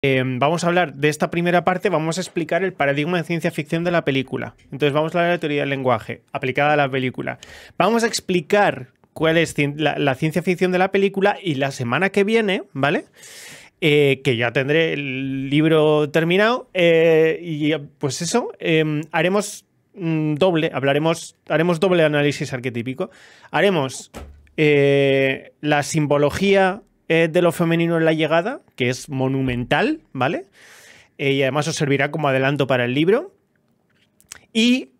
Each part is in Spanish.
Vamos a hablar de esta primera parte, vamos a explicar el paradigma de ciencia ficción de la película. Entonces vamos a hablar de la teoría del lenguaje aplicada a la película. Vamos a explicar cuál es la ciencia ficción de la película y la semana que viene, ¿vale? Que ya tendré el libro terminado y pues eso, haremos haremos doble análisis arquetípico. Haremos la simbología de lo femenino en la llegada, que es monumental, ¿vale? Y además os servirá como adelanto para el libro. Y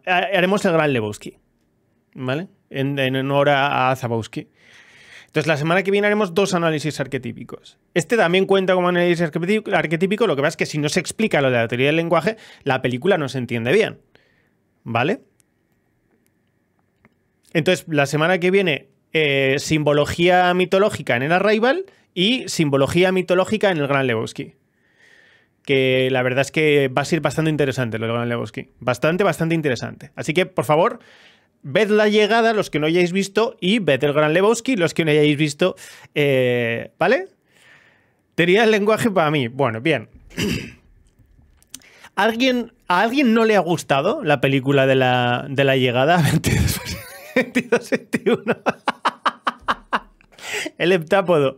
haremos el Gran Lebowski, ¿vale? En honor a Zabowski. Entonces, la semana que viene haremos dos análisis arquetípicos. Este también cuenta como análisis arquetípico, lo que pasa es que si no se explica lo de la teoría del lenguaje, la película no se entiende bien, ¿vale? Entonces, la semana que viene, simbología mitológica en el Arrival y simbología mitológica en el Gran Lebowski. Que la verdad es que va a ser bastante interesante lo del Gran Lebowski. Bastante interesante. Así que, por favor, ved La Llegada, los que no hayáis visto, y ved el Gran Lebowski, los que no hayáis visto. ¿Vale? Teoría del lenguaje para mí. Bueno, bien. ¿A alguien no le ha gustado la película de la Llegada? 22-21. El heptápodo.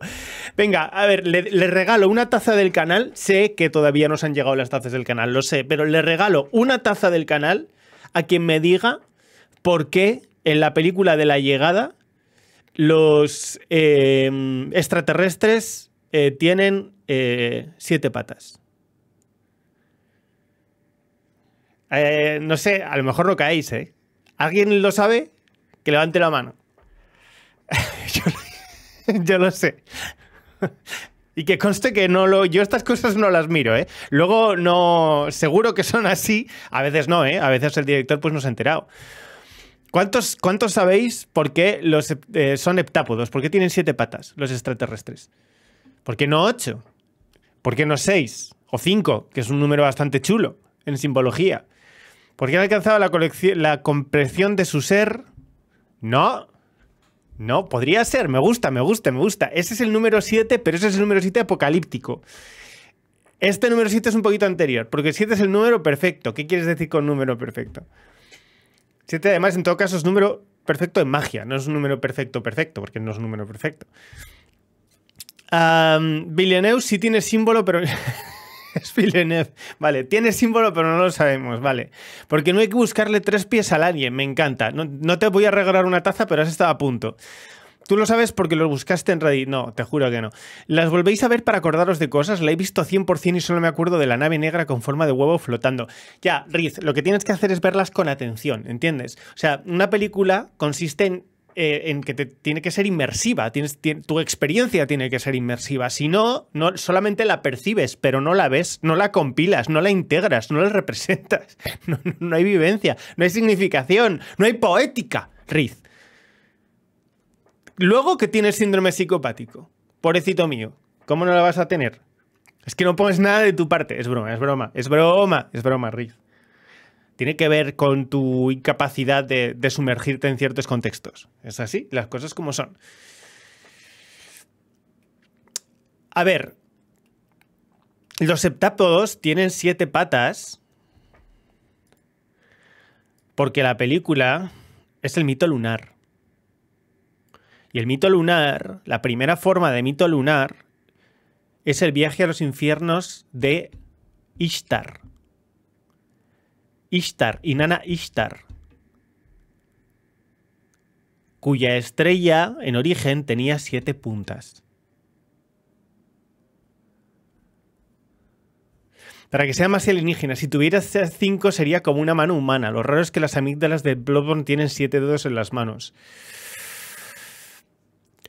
Venga, a ver, le regalo una taza del canal. Sé que todavía no os han llegado las tazas del canal, lo sé, pero le regalo una taza del canal a quien me diga por qué en la película de La Llegada los extraterrestres tienen 7 patas. No sé, a lo mejor no caéis, ¿eh? ¿Alguien lo sabe? Que levante la mano. Yo lo sé. Y que conste que yo estas cosas no las miro, ¿eh? Luego no... Seguro que son así. A veces no, ¿eh? A veces el director pues no se ha enterado. ¿Cuántos sabéis por qué son heptápodos? ¿Por qué tienen 7 patas los extraterrestres? ¿Por qué no 8? ¿Por qué no 6? O 5, que es un número bastante chulo en simbología. ¿Por qué han alcanzado la comprensión de su ser? No, podría ser. Me gusta. Ese es el número 7, pero ese es el número 7 apocalíptico. Este número 7 es un poquito anterior, porque el 7 es el número perfecto. ¿Qué quieres decir con número perfecto? 7, además, en todo caso, es número perfecto en magia. No es un número perfecto, porque no es un número perfecto. Villeneuve sí tiene símbolo, pero... Es Villeneuve. Vale, tiene símbolo, pero no lo sabemos, vale. Porque no hay que buscarle 3 pies al alien, me encanta. No te voy a regalar una taza, pero has estado a punto. Tú lo sabes porque lo buscaste en Reddit. No, te juro que no. ¿Las volvéis a ver para acordaros de cosas? La he visto 100% y solo me acuerdo de la nave negra con forma de huevo flotando. Ya, Riz, lo que tienes que hacer es verlas con atención, ¿entiendes? O sea, una película consiste en que tiene que ser inmersiva, tu experiencia tiene que ser inmersiva. Si no, solamente la percibes, pero no la ves, no la compilas, no la integras, no la representas. No hay vivencia, no hay significación, no hay poética, Riz. Luego que tienes síndrome psicopático, pobrecito mío, ¿cómo no la vas a tener? Es que no pones nada de tu parte. Es broma, Riz. Tiene que ver con tu incapacidad de sumergirte en ciertos contextos. Es así, las cosas como son. A ver, los heptápodos tienen 7 patas porque la película es el mito lunar. Y el mito lunar, la primera forma de mito lunar, es el viaje a los infiernos de Ishtar. Inanna Ishtar, cuya estrella en origen tenía 7 puntas. Para que sea más alienígena, si tuviera 5 sería como una mano humana. Lo raro es que las amígdalas de Bloodborne tienen 7 dedos en las manos.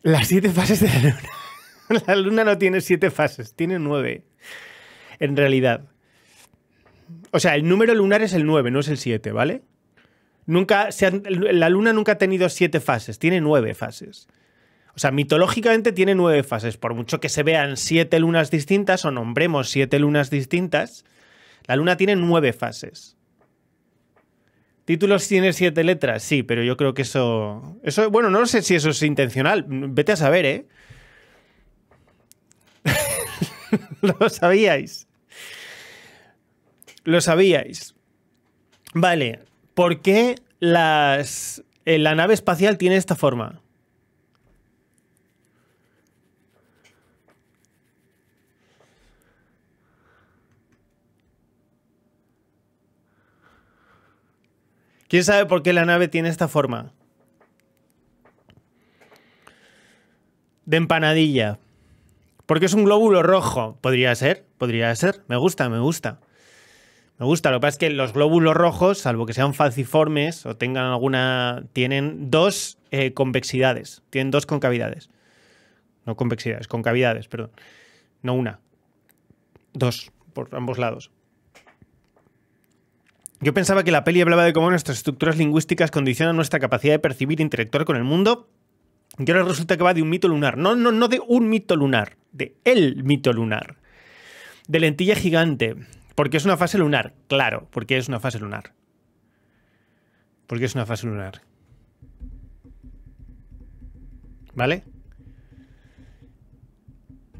Las 7 fases de la luna. La luna no tiene 7 fases, tiene 9. En realidad. O sea, el número lunar es el 9, no es el 7, ¿vale? La luna nunca ha tenido 7 fases, tiene 9 fases. O sea, mitológicamente tiene 9 fases. Por mucho que se vean 7 lunas distintas o nombremos 7 lunas distintas, la luna tiene 9 fases. ¿Títulos tiene 7 letras? Sí, pero yo creo que eso... Bueno, no sé si eso es intencional. Vete a saber, ¿eh? Lo sabíais. Lo sabíais. Vale, ¿por qué la nave espacial tiene esta forma? ¿Quién sabe por qué la nave tiene esta forma? De empanadilla. Porque es un glóbulo rojo. Podría ser, podría ser. Me gusta, me gusta. Me gusta. Lo que pasa es que los glóbulos rojos, salvo que sean falciformes o tengan alguna... Tienen dos convexidades. Tienen dos concavidades. No convexidades, concavidades, perdón. No una. Dos, por ambos lados. Yo pensaba que la peli hablaba de cómo nuestras estructuras lingüísticas condicionan nuestra capacidad de percibir e interactuar con el mundo. Y ahora resulta que va de un mito lunar. No de un mito lunar. De el mito lunar. De lentilla gigante. ¿Por qué es una fase lunar? Claro, porque es una fase lunar. Porque es una fase lunar. ¿Vale?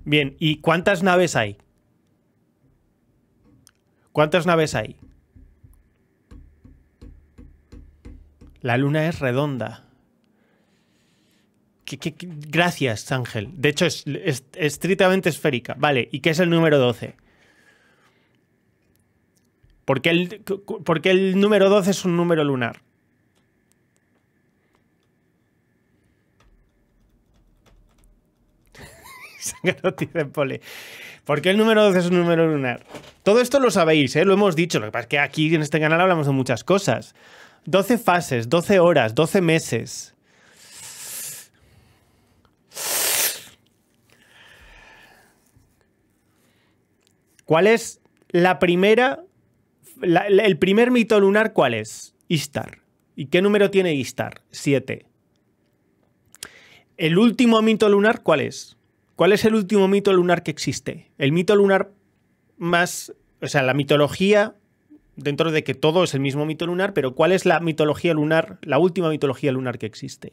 Bien, ¿y cuántas naves hay? ¿Cuántas naves hay? La luna es redonda. Gracias, Ángel. De hecho, es estrictamente esférica. Vale, ¿y qué es el número 12? ¿Por qué el número 12 es un número lunar? ¿Por qué el número 12 es un número lunar? Todo esto lo sabéis, ¿eh? Lo hemos dicho. Lo que pasa es que aquí en este canal hablamos de muchas cosas. 12 fases, 12 horas, 12 meses. ¿Cuál es la primera... el primer mito lunar cuál es? Ishtar. ¿Y qué número tiene Ishtar? 7. ¿El último mito lunar cuál es? ¿Cuál es el último mito lunar que existe? El mito lunar más... O sea, la mitología, dentro de que todo es el mismo mito lunar, pero ¿cuál es la mitología lunar, la última mitología lunar que existe?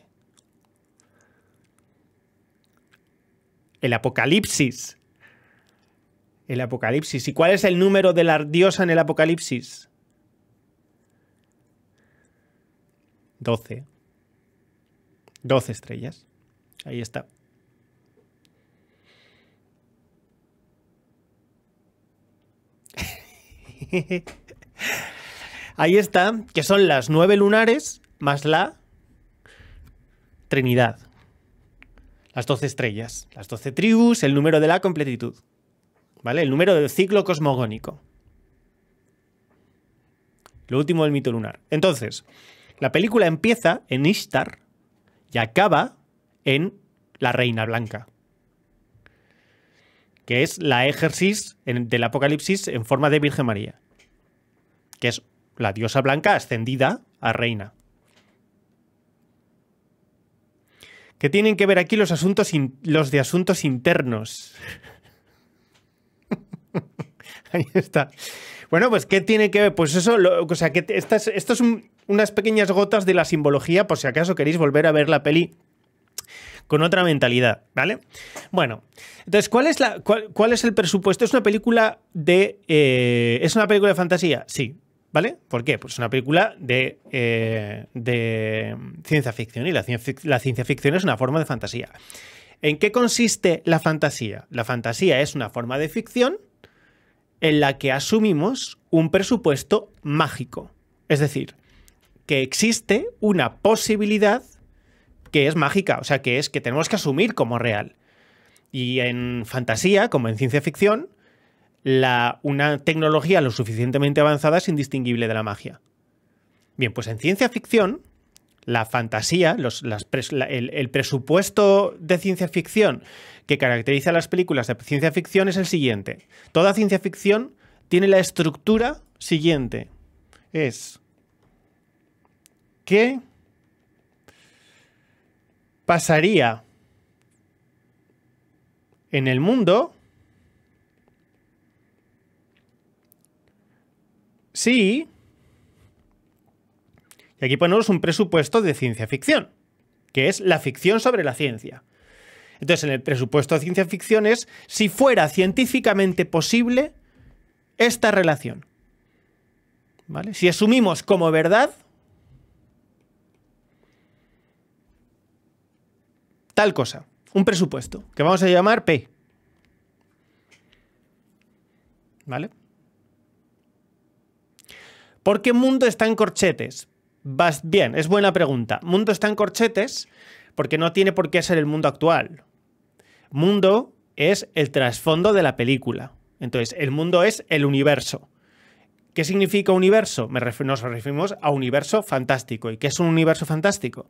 El Apocalipsis. El Apocalipsis. ¿Y cuál es el número de la diosa en el Apocalipsis? 12. 12 estrellas. Ahí está. Ahí está, que son las 9 lunares más la Trinidad. Las 12 estrellas, las 12 tribus, el número de la completitud. ¿Vale? El número del ciclo cosmogónico. Lo último del mito lunar. Entonces, la película empieza en Ishtar y acaba en la Reina Blanca, que es la éxersis del Apocalipsis en forma de Virgen María, que es la diosa blanca ascendida a reina. ¿Qué tienen que ver aquí los de asuntos internos? Ahí está. Bueno, pues ¿qué tiene que ver? Pues eso, o sea, que esto es unas pequeñas gotas de la simbología, por si acaso queréis volver a ver la peli con otra mentalidad, ¿vale? Bueno, entonces, ¿cuál es el presupuesto? ¿Es una película ¿es una película de fantasía? Sí, ¿vale? ¿Por qué? Pues es una película de ciencia ficción, y la ciencia ficción es una forma de fantasía. ¿En qué consiste la fantasía? La fantasía es una forma de ficción en la que asumimos un presupuesto mágico. Es decir, que existe una posibilidad que es mágica, o sea, que tenemos que asumir como real. Y en fantasía, como en ciencia ficción, una tecnología lo suficientemente avanzada es indistinguible de la magia. Bien, pues en ciencia ficción, la fantasía, el presupuesto de ciencia ficción que caracteriza a las películas de ciencia ficción es el siguiente. Toda ciencia ficción tiene la estructura siguiente. Es que pasaría en el mundo si... Y aquí ponemos un presupuesto de ciencia ficción, que es la ficción sobre la ciencia. Entonces, en el presupuesto de ciencia ficción es si fuera científicamente posible esta relación. ¿Vale? Si asumimos como verdad tal cosa, un presupuesto, que vamos a llamar P. ¿Vale? ¿Por qué mundo está en corchetes? Bien, es buena pregunta. Mundo está en corchetes porque no tiene por qué ser el mundo actual. Mundo es el trasfondo de la película. Entonces, el mundo es el universo. ¿Qué significa universo? Nos referimos a universo fantástico. ¿Y qué es un universo fantástico?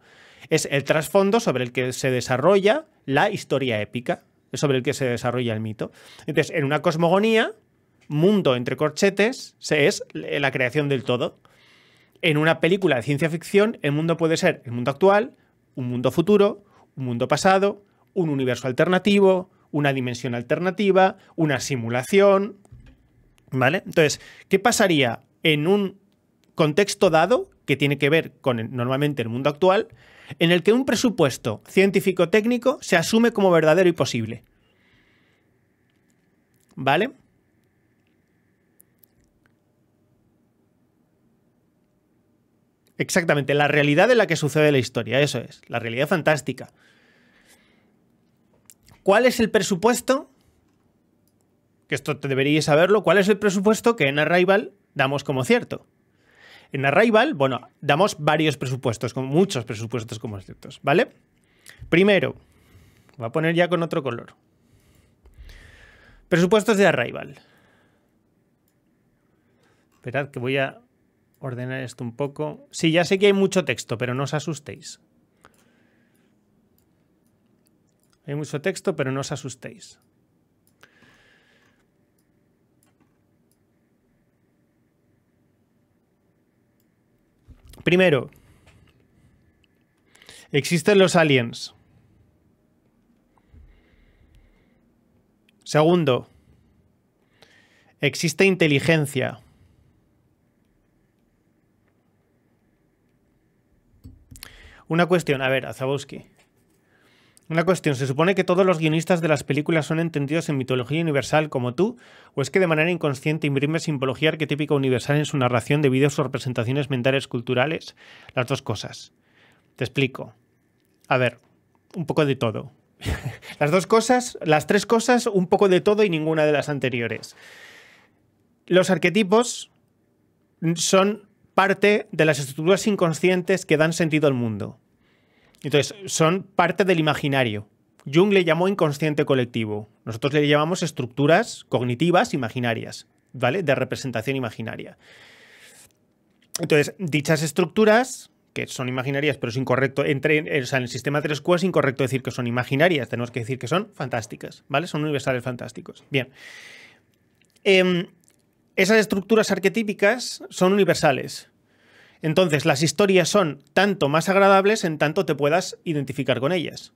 Es el trasfondo sobre el que se desarrolla la historia épica, es sobre el que se desarrolla el mito. Entonces, en una cosmogonía, mundo entre corchetes es la creación del todo. En una película de ciencia ficción, el mundo puede ser el mundo actual, un mundo futuro, un mundo pasado, un universo alternativo, una dimensión alternativa, una simulación, ¿vale? Entonces, ¿qué pasaría en un contexto dado que tiene que ver con normalmente el mundo actual, en el que un presupuesto científico-técnico se asume como verdadero y posible? ¿Vale? Exactamente, la realidad en la que sucede la historia, eso es, la realidad fantástica. ¿Cuál es el presupuesto? Que esto deberíais saberlo. ¿Cuál es el presupuesto que en Arrival damos como cierto? En Arrival, bueno, damos varios presupuestos, con muchos presupuestos como ciertos, ¿vale? Primero, voy a poner ya con otro color. Presupuestos de Arrival. Esperad que voy a ordenar esto un poco. Sí, ya sé que hay mucho texto, pero no os asustéis. Hay mucho texto, pero no os asustéis. Primero, existen los aliens. Segundo, existe inteligencia. Una cuestión, a ver, Azabowski. Una cuestión, ¿se supone que todos los guionistas de las películas son entendidos en mitología universal como tú? ¿O es que de manera inconsciente imprime simbología arquetípica universal en su narración debido a sus representaciones mentales culturales? Las dos cosas. Te explico. A ver, un poco de todo. Las dos cosas, las tres cosas, un poco de todo y ninguna de las anteriores. Los arquetipos son parte de las estructuras inconscientes que dan sentido al mundo. Entonces, son parte del imaginario. Jung le llamó inconsciente colectivo. Nosotros le llamamos estructuras cognitivas imaginarias, ¿vale? De representación imaginaria. Entonces, dichas estructuras, que son imaginarias, pero es incorrecto, en el sistema 3Q es incorrecto decir que son imaginarias, tenemos que decir que son fantásticas, ¿vale? Son universales fantásticos. Bien. Esas estructuras arquetípicas son universales. Entonces, las historias son tanto más agradables en tanto te puedas identificar con ellas.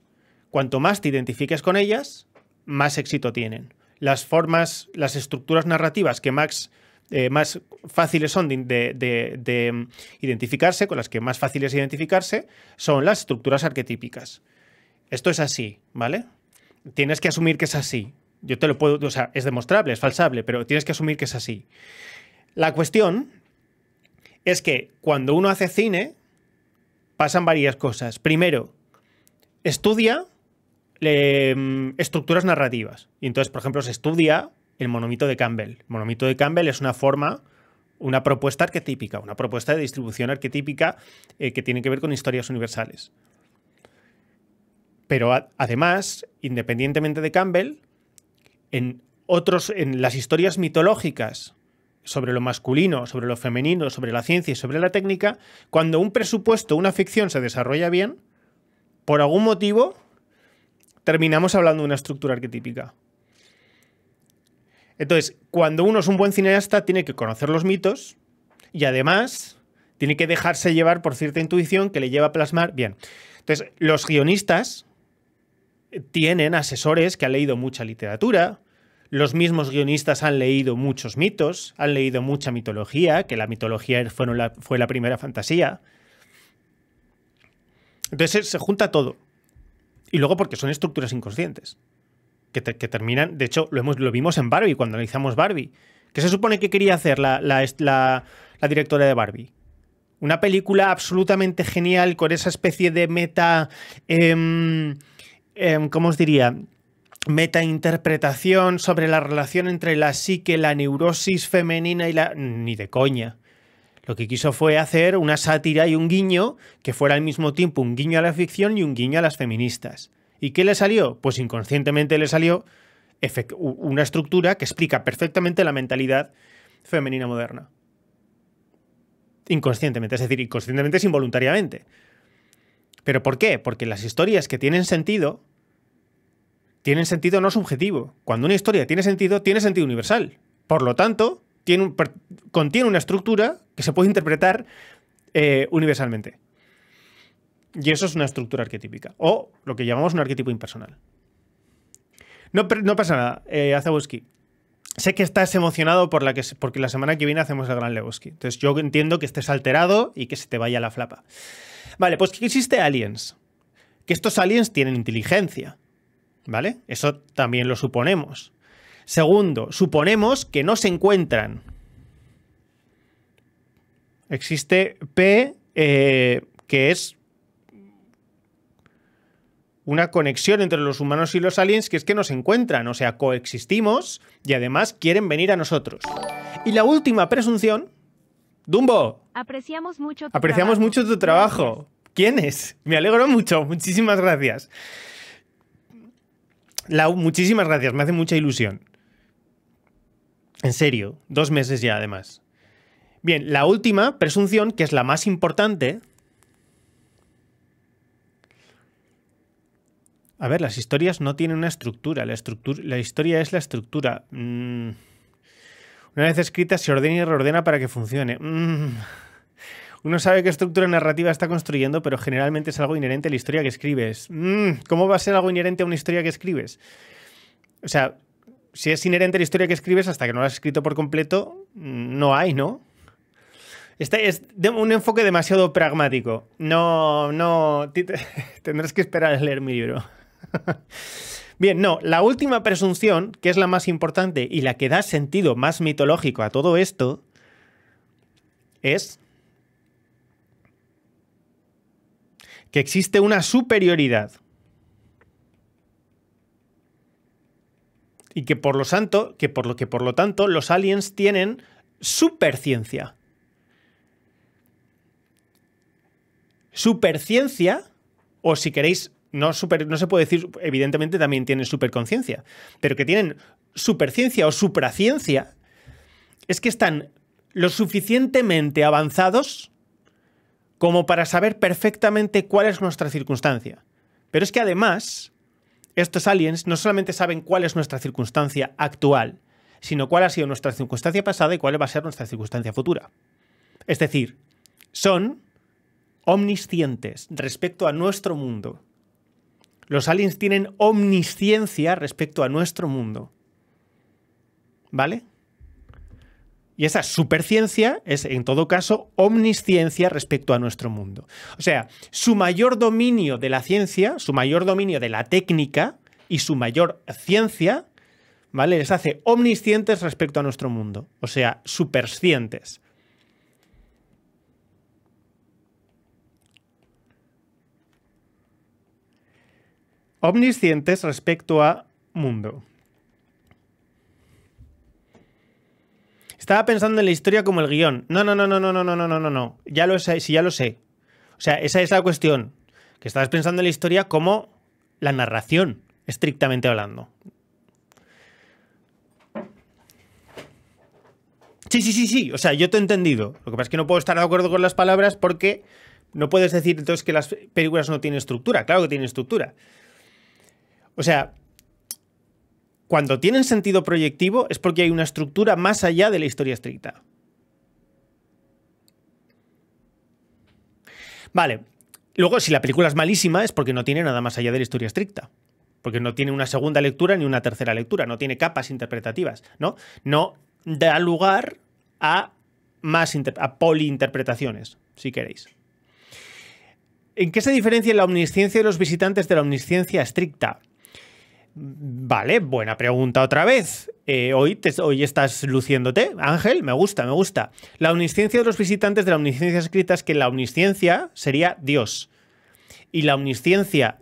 Cuanto más te identifiques con ellas, más éxito tienen. Las formas, las estructuras narrativas que más fáciles son de identificarse, con las que más fáciles identificarse, son las estructuras arquetípicas. Esto es así, ¿vale? Tienes que asumir que es así. Yo te lo puedo, o sea, es demostrable, es falsable, pero tienes que asumir que es así. La cuestión es que cuando uno hace cine, pasan varias cosas. Primero, estudia estructuras narrativas. Y entonces, por ejemplo, se estudia el monomito de Campbell. El monomito de Campbell es una forma, una propuesta arquetípica, una propuesta de distribución arquetípica que tiene que ver con historias universales. Pero además, independientemente de Campbell, en las historias mitológicas sobre lo masculino, sobre lo femenino, sobre la ciencia y sobre la técnica, cuando un presupuesto, una ficción se desarrolla bien, por algún motivo terminamos hablando de una estructura arquetípica. Entonces, cuando uno es un buen cineasta, tiene que conocer los mitos y además tiene que dejarse llevar por cierta intuición que le lleva a plasmar bien. Entonces, los guionistas tienen asesores que han leído mucha literatura. Los mismos guionistas han leído muchos mitos, han leído mucha mitología, que la mitología fue la primera fantasía. Entonces se junta todo. Y luego porque son estructuras inconscientes. Que terminan... De hecho, lo vimos en Barbie, cuando analizamos Barbie. ¿Qué se supone que quería hacer la directora de Barbie? Una película absolutamente genial con esa especie de meta... ¿cómo os diría? Metainterpretación sobre la relación entre la psique, la neurosis femenina y la... Ni de coña. Lo que quiso fue hacer una sátira y un guiño que fuera al mismo tiempo un guiño a la ficción y un guiño a las feministas. ¿Y qué le salió? Pues inconscientemente le salió una estructura que explica perfectamente la mentalidad femenina moderna. Inconscientemente, es decir, inconscientemente es involuntariamente. ¿Pero por qué? Porque las historias que tienen sentido no subjetivo. Cuando una historia tiene sentido universal. Por lo tanto, contiene una estructura que se puede interpretar universalmente. Y eso es una estructura arquetípica. O lo que llamamos un arquetipo impersonal. No pasa nada, Azabowski. Sé que estás emocionado porque la semana que viene hacemos el Gran Lebowski. Entonces yo entiendo que estés alterado y que se te vaya la flapa. Vale, pues que existe aliens. Que estos aliens tienen inteligencia. ¿Vale? Eso también lo suponemos. Segundo, suponemos que no se encuentran. Existe P, que es una conexión entre los humanos y los aliens, que es que nos encuentran, o sea, coexistimos y además quieren venir a nosotros. Y la última presunción, Dumbo. Apreciamos mucho tu trabajo. ¿Quién es? Me alegro mucho, muchísimas gracias. Muchísimas gracias, me hace mucha ilusión. En serio, 2 meses ya además. Bien, la última presunción, que es la más importante... A ver, las historias no tienen una estructura. La historia es la estructura. Una vez escrita, se ordena y reordena para que funcione. Uno sabe qué estructura narrativa está construyendo, pero generalmente es algo inherente a la historia que escribes. ¿Cómo va a ser algo inherente a una historia que escribes? O sea, si es inherente a la historia que escribes, hasta que no la has escrito por completo, no hay, ¿no? Este es un enfoque demasiado pragmático. No... Tendrás que esperar a leer mi libro. Bien, no, la última presunción, que es la más importante y la que da sentido más mitológico a todo esto, es que existe una superioridad y que por lo tanto los aliens tienen superciencia. Superciencia, o si queréis, no se puede decir, evidentemente también tienen superconciencia, pero que tienen superciencia o supraciencia, es que están lo suficientemente avanzados como para saber perfectamente cuál es nuestra circunstancia. Pero es que además, estos aliens no solamente saben cuál es nuestra circunstancia actual, sino cuál ha sido nuestra circunstancia pasada y cuál va a ser nuestra circunstancia futura. Es decir, son omniscientes respecto a nuestro mundo. Los aliens tienen omnisciencia respecto a nuestro mundo. ¿Vale? Y esa superciencia es, en todo caso, omnisciencia respecto a nuestro mundo. O sea, su mayor dominio de la ciencia, su mayor dominio de la técnica y su mayor ciencia, ¿vale?, les hace omniscientes respecto a nuestro mundo. O sea, superscientes. Omniscientes respecto a mundo. Estaba pensando en la historia como el guión. No. Ya lo sé, sí, ya lo sé. O sea, esa es la cuestión. Que estabas pensando en la historia como la narración, estrictamente hablando. Sí. O sea, yo te he entendido. Lo que pasa es que no puedo estar de acuerdo con las palabras porque no puedes decir entonces que las películas no tienen estructura. Claro que tienen estructura. O sea, cuando tienen sentido proyectivo es porque hay una estructura más allá de la historia estricta. Vale. Luego, si la película es malísima es porque no tiene nada más allá de la historia estricta. Porque no tiene una segunda lectura ni una tercera lectura. No tiene capas interpretativas, ¿no? No da lugar a poliinterpretaciones, si queréis. ¿En qué se diferencia la omnisciencia de los visitantes de la omnisciencia estricta? Vale, buena pregunta otra vez. Hoy estás luciéndote, Ángel, me gusta, me gusta. La omnisciencia de los visitantes de la omnisciencia estricta es que la omnisciencia sería Dios. Y la omnisciencia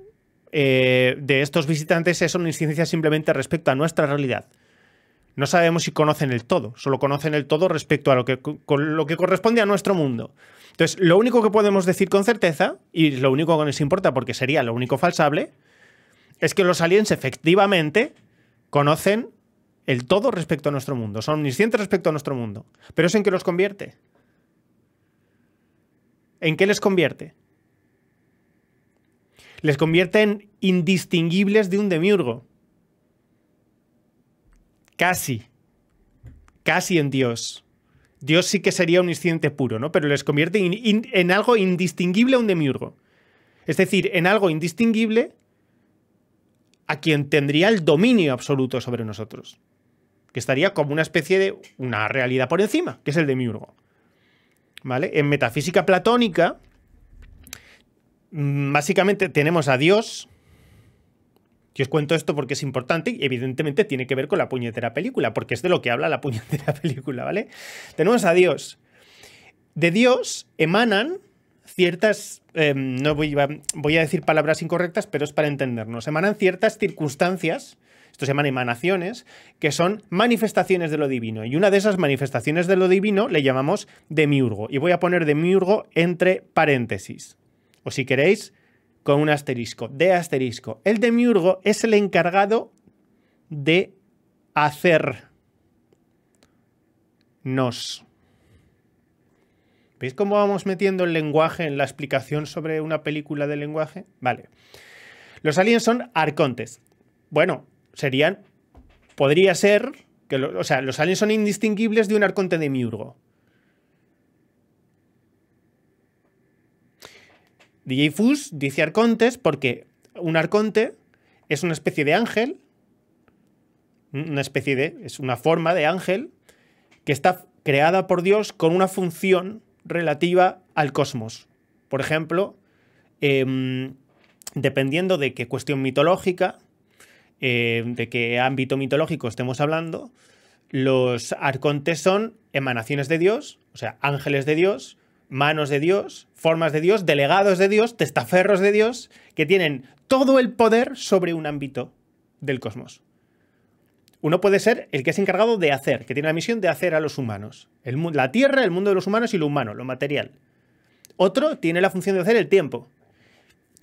de estos visitantes es omnisciencia simplemente respecto a nuestra realidad. No sabemos si conocen el todo, solo conocen el todo respecto a lo que corresponde a nuestro mundo. Entonces, lo único que podemos decir con certeza, y lo único que nos importa porque sería lo único falsable, es que los aliens efectivamente conocen el todo respecto a nuestro mundo, son omniscientes respecto a nuestro mundo. ¿Pero eso en qué los convierte? ¿En qué les convierte? Les convierte en indistinguibles de un demiurgo. Casi en Dios. Dios sí que sería omnisciente puro, ¿no? Pero les convierte en algo indistinguible a un demiurgo. Es decir, en algo indistinguible a quien tendría el dominio absoluto sobre nosotros. Que estaría como una especie de una realidad por encima, que es el demiurgo. ¿Vale? En metafísica platónica, básicamente tenemos a Dios. Yo os cuento esto porque es importante y evidentemente tiene que ver con la puñetera película, porque es de lo que habla la puñetera película, ¿vale? Tenemos a Dios. De Dios emanan ciertas... no voy a decir palabras incorrectas, pero es para entendernos. Emanan ciertas circunstancias, esto se llaman emanaciones, que son manifestaciones de lo divino. Y una de esas manifestaciones de lo divino le llamamos demiurgo. Y voy a poner demiurgo entre paréntesis. O si queréis, con un asterisco, de asterisco. El demiurgo es el encargado de hacernos. ¿Veis cómo vamos metiendo el lenguaje en la explicación sobre una película de lenguaje? Vale. Los aliens son arcontes. Bueno, podría ser, o sea, los aliens son indistinguibles de un arconte demiurgo. DJ Fus dice arcontes porque un arconte es una especie de ángel, es una forma de ángel que está creada por Dios con una función relativa al cosmos. Por ejemplo, dependiendo de qué cuestión mitológica, de qué ámbito mitológico estemos hablando, los arcontes son emanaciones de Dios, o sea, ángeles de Dios, manos de Dios, formas de Dios, delegados de Dios, testaferros de Dios, que tienen todo el poder sobre un ámbito del cosmos. Uno puede ser el que es encargado de hacer, que tiene la misión de hacer a los humanos. La Tierra, el mundo de los humanos y lo humano, lo material. Otro tiene la función de hacer el tiempo.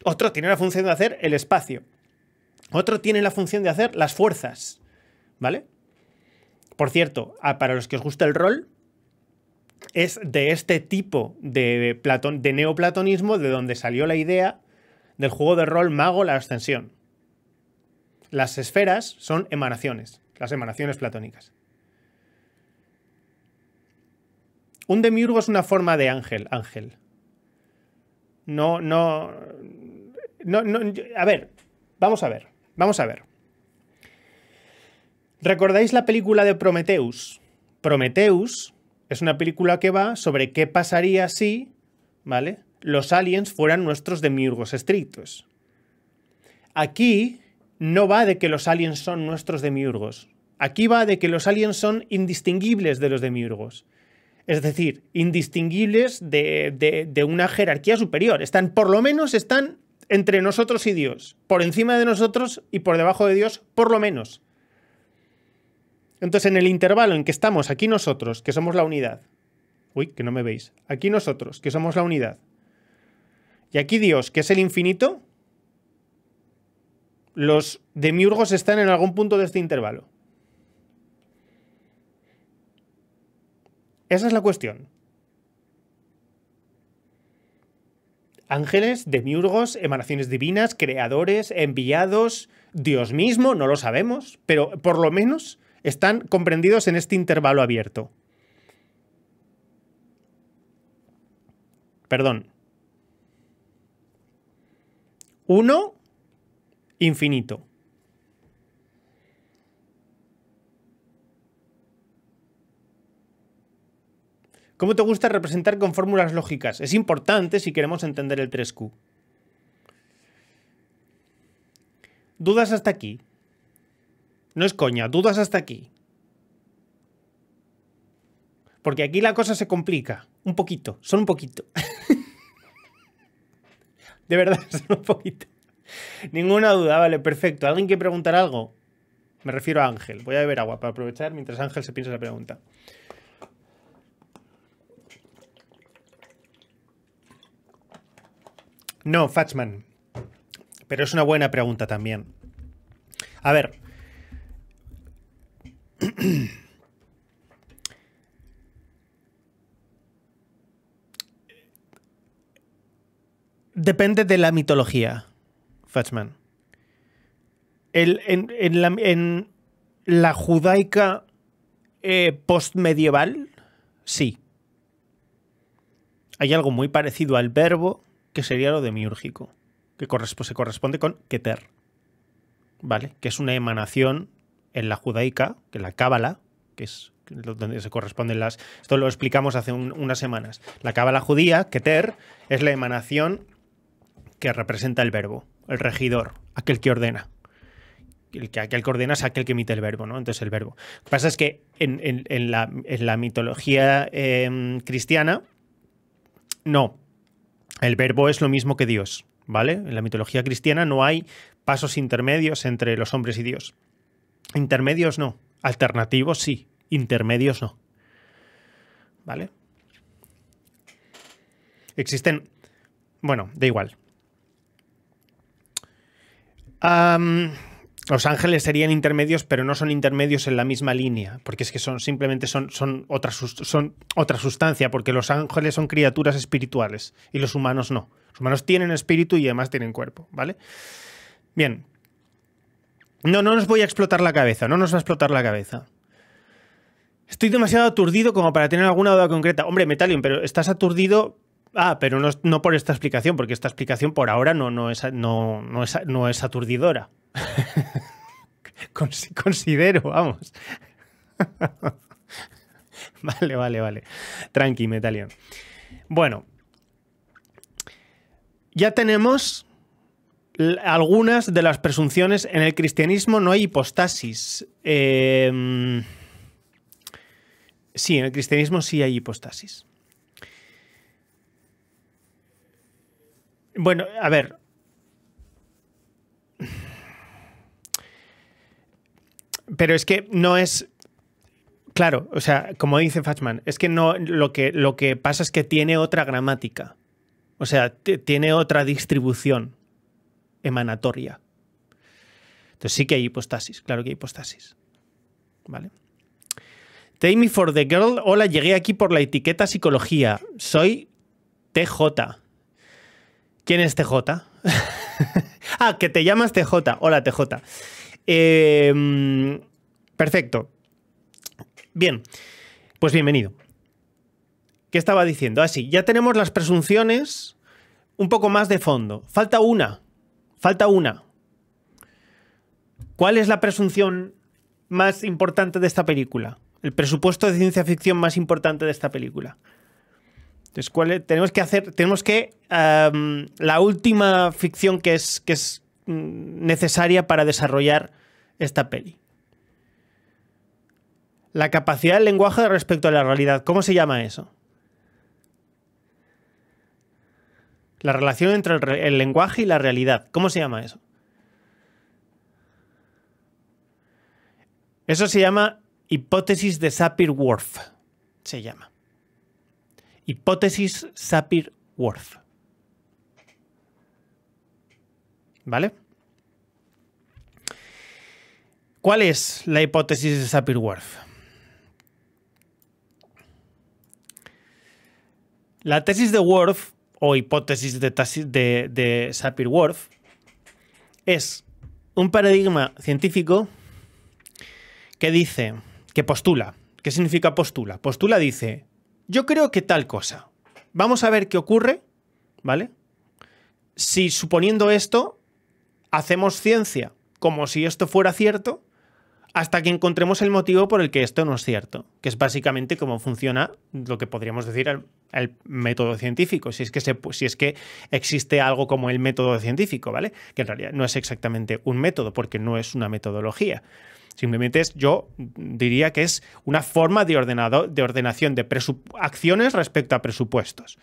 Otro tiene la función de hacer el espacio. Otro tiene la función de hacer las fuerzas. ¿Vale? Por cierto, para los que os gusta el rol, es de este tipo de neoplatonismo de donde salió la idea del juego de rol Mago la Ascensión. Las esferas son emanaciones, las emanaciones platónicas. Un demiurgo es una forma de ángel. No. A ver, vamos a ver. ¿Recordáis la película de Prometheus? Prometheus es una película que va sobre qué pasaría si, ¿vale?, los aliens fueran nuestros demiurgos estrictos. Aquí no va de que los aliens son nuestros demiurgos. Aquí va de que los aliens son indistinguibles de los demiurgos. Es decir, indistinguibles de una jerarquía superior. Por lo menos están entre nosotros y Dios. Por encima de nosotros y por debajo de Dios, por lo menos. Entonces, en el intervalo en que estamos aquí nosotros, que somos la unidad. Uy, que no me veis. Aquí nosotros, que somos la unidad. Y aquí Dios, que es el infinito. Los demiurgos están en algún punto de este intervalo. Esa es la cuestión. Ángeles, demiurgos, emanaciones divinas, creadores, enviados, Dios mismo, no lo sabemos, pero por lo menos están comprendidos en este intervalo abierto. Perdón. 1, infinito. ¿Cómo te gusta representar con fórmulas lógicas? Es importante si queremos entender el 3Q. ¿Dudas hasta aquí? No es coña, dudas hasta aquí. Porque aquí la cosa se complica. Un poquito, solo un poquito. De verdad, solo un poquito. Ninguna duda, vale, perfecto. ¿Alguien quiere preguntar algo? Me refiero a Ángel. Voy a beber agua para aprovechar mientras Ángel se piensa la pregunta. No, Fatsman. Pero es una buena pregunta también. A ver. Depende de la mitología, Fatsman. En la judaica postmedieval, sí. Hay algo muy parecido al verbo, que sería lo demiúrgico, que se corresponde con keter, ¿vale? Que es una emanación en la judaica, que la cábala, que es donde se corresponden las... Esto lo explicamos hace unas semanas. La cábala judía, keter, es la emanación que representa el verbo, el regidor, aquel que ordena. Aquel que ordena es aquel que emite el verbo, ¿no? Entonces el verbo. Lo que pasa es que en la mitología cristiana, no. El verbo es lo mismo que Dios, ¿vale? En la mitología cristiana no hay pasos intermedios entre los hombres y Dios. Intermedios no. Alternativos sí. Intermedios no. ¿Vale? Existen... Bueno, da igual. Los ángeles serían intermedios, pero no son intermedios en la misma línea, porque es que simplemente son otra sustancia, porque los ángeles son criaturas espirituales y los humanos no. Los humanos tienen espíritu y además tienen cuerpo, ¿vale? Bien. No nos voy a explotar la cabeza, no nos va a explotar la cabeza. Estoy demasiado aturdido como para tener alguna duda concreta. Hombre, Metalion, pero estás aturdido... Ah, pero no por esta explicación, porque esta explicación por ahora no es aturdidora. Considero, vamos. Vale. Tranqui, Metalion. Bueno. Ya tenemos algunas de las presunciones. En el cristianismo no hay hipostasis. Sí, en el cristianismo sí hay hipostasis. Bueno, a ver. Pero es que no es... Claro, o sea, como dice Fatsman, es que no, lo que pasa es que tiene otra gramática. O sea, tiene otra distribución emanatoria. Entonces sí que hay hipostasis, claro que hay hipostasis. ¿Vale? Take me for the girl. Hola, llegué aquí por la etiqueta psicología. Soy TJ. ¿Quién es TJ? Ah, que te llamas TJ. Hola, TJ. Perfecto. Bien, pues bienvenido. ¿Qué estaba diciendo? Ah, sí, ya tenemos las presunciones un poco más de fondo. Falta una. ¿Cuál es la presunción más importante de esta película? El presupuesto de ciencia ficción más importante de esta película. Entonces, tenemos que la última ficción que es necesaria para desarrollar esta peli. La capacidad del lenguaje respecto a la realidad. ¿Cómo se llama eso? La relación entre el lenguaje y la realidad. ¿Cómo se llama eso? Eso se llama hipótesis de Sapir-Whorf. Se llama. Hipótesis Sapir-Whorf. ¿Vale? ¿Cuál es la hipótesis de Sapir-Whorf? La tesis de Whorf, o hipótesis de Sapir-Whorf, es un paradigma científico que postula. ¿Qué significa postula? Postula dice... Yo creo que tal cosa. Vamos a ver qué ocurre, ¿vale? Si suponiendo esto, hacemos ciencia como si esto fuera cierto, hasta que encontremos el motivo por el que esto no es cierto, que es básicamente cómo funciona lo que podríamos decir el método científico, si es que existe algo como el método científico, ¿vale? Que en realidad no es exactamente un método, porque no es una metodología. Simplemente yo diría que es una forma de ordenación de acciones respecto a presupuestos,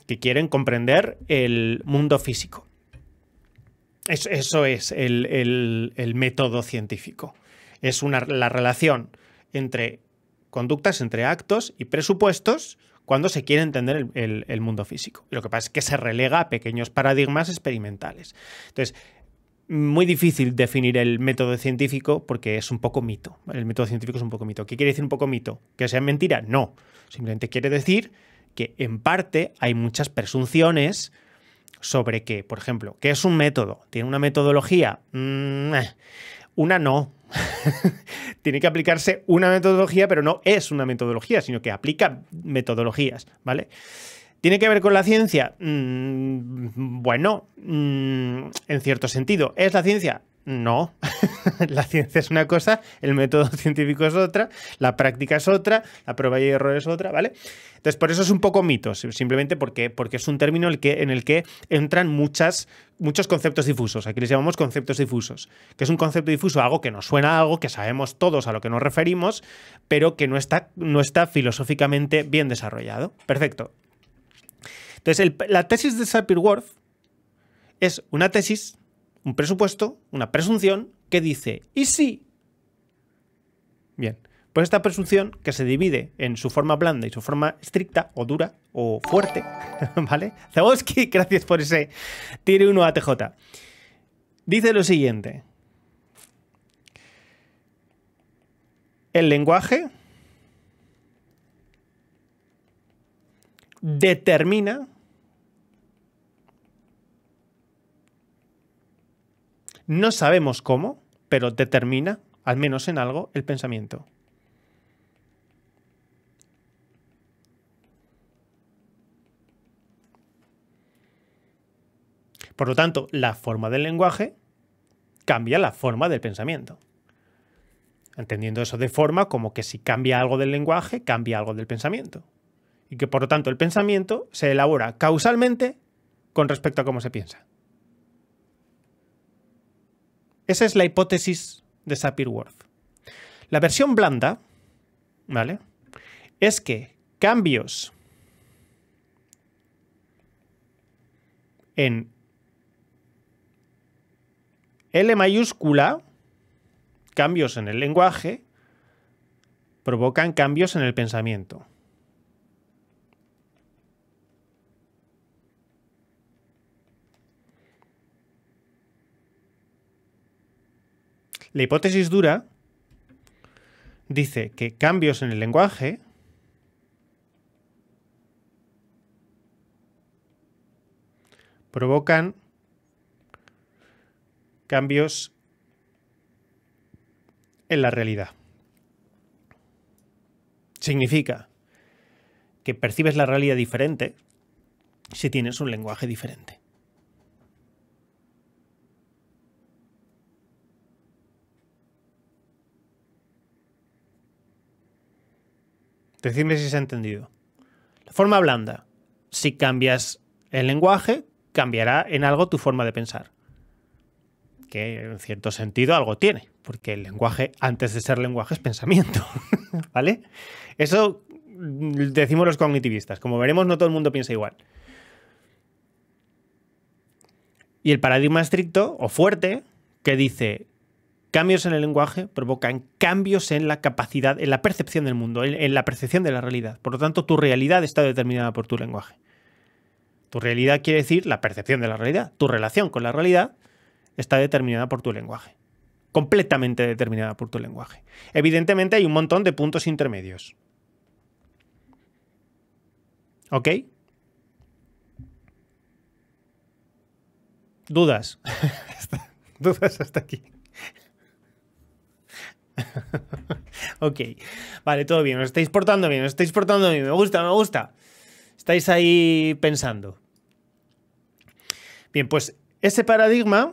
que quieren comprender el mundo físico. Eso es el método científico. Es la relación entre conductas, entre actos y presupuestos cuando se quiere entender el mundo físico. Lo que pasa es que se relega a pequeños paradigmas experimentales. Entonces, muy difícil definir el método científico porque es un poco mito. El método científico es un poco mito. ¿Qué quiere decir un poco mito? ¿Que sea mentira? No. Simplemente quiere decir que en parte hay muchas presunciones sobre que, por ejemplo, ¿qué es un método? ¿Tiene una metodología? Una no. Tiene que aplicarse una metodología, pero no es una metodología, sino que aplica metodologías, ¿vale? ¿Tiene que ver con la ciencia? Bueno, en cierto sentido. ¿Es la ciencia? No. La ciencia es una cosa, el método científico es otra, la práctica es otra, la prueba y error es otra, ¿vale? Entonces, por eso es un poco mito, simplemente porque es un término en el que entran muchos conceptos difusos. Aquí les llamamos conceptos difusos. ¿Qué es un concepto difuso? Algo que nos suena a algo, que sabemos todos a lo que nos referimos, pero que no está filosóficamente bien desarrollado. Perfecto. Entonces, la tesis de Sapir-Whorf es una tesis, un presupuesto, una presunción que dice, ¿y si? Bien, pues esta presunción, que se divide en su forma blanda y su forma estricta o dura o fuerte, ¿vale? Zabowski, gracias por ese tiene 1 a TJ. Dice lo siguiente. El lenguaje determina, no sabemos cómo, pero determina, al menos en algo, el pensamiento. Por lo tanto, la forma del lenguaje cambia la forma del pensamiento. Entendiendo eso de forma como que si cambia algo del lenguaje, cambia algo del pensamiento. Y que por lo tanto el pensamiento se elabora causalmente con respecto a cómo se piensa. Esa es la hipótesis de Sapir-Whorf. La versión blanda, ¿vale?, es que cambios en L mayúscula, cambios en el lenguaje, provocan cambios en el pensamiento. La hipótesis dura dice que cambios en el lenguaje provocan cambios en la realidad. Significa que percibes la realidad diferente si tienes un lenguaje diferente. Decidme si se ha entendido. La forma blanda. Si cambias el lenguaje, cambiará en algo tu forma de pensar. Que en cierto sentido algo tiene, porque el lenguaje, antes de ser lenguaje, es pensamiento. ¿Vale? Eso decimos los cognitivistas. Como veremos, no todo el mundo piensa igual. Y el paradigma estricto o fuerte, que dice cambios en el lenguaje provocan cambios en la capacidad, en la percepción del mundo, en la percepción de la realidad. Por lo tanto, tu realidad está determinada por tu lenguaje. Tu realidad quiere decir la percepción de la realidad. Tu relación con la realidad está determinada por tu lenguaje. Completamente determinada por tu lenguaje. Evidentemente hay un montón de puntos intermedios. ¿Ok? ¿Dudas? ¿Dudas hasta aquí? Ok. Vale, todo bien. Os estáis portando bien, os estáis portando bien. Me gusta, me gusta. Estáis ahí pensando. Bien, pues ese paradigma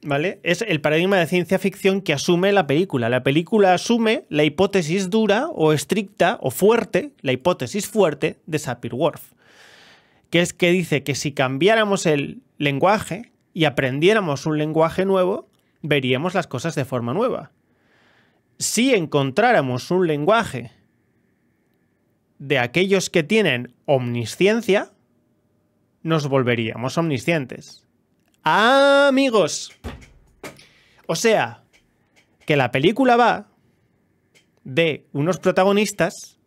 ¿vale? Es el paradigma de ciencia ficción que asume la película. La película asume la hipótesis dura o estricta o fuerte, la hipótesis fuerte de Sapir-Whorf, que es que dice que si cambiáramos el lenguaje y aprendiéramos un lenguaje nuevo, veríamos las cosas de forma nueva. Si encontráramos un lenguaje de aquellos que tienen omnisciencia, nos volveríamos omniscientes. ¡Ah, amigos! O sea, que la película va de unos protagonistas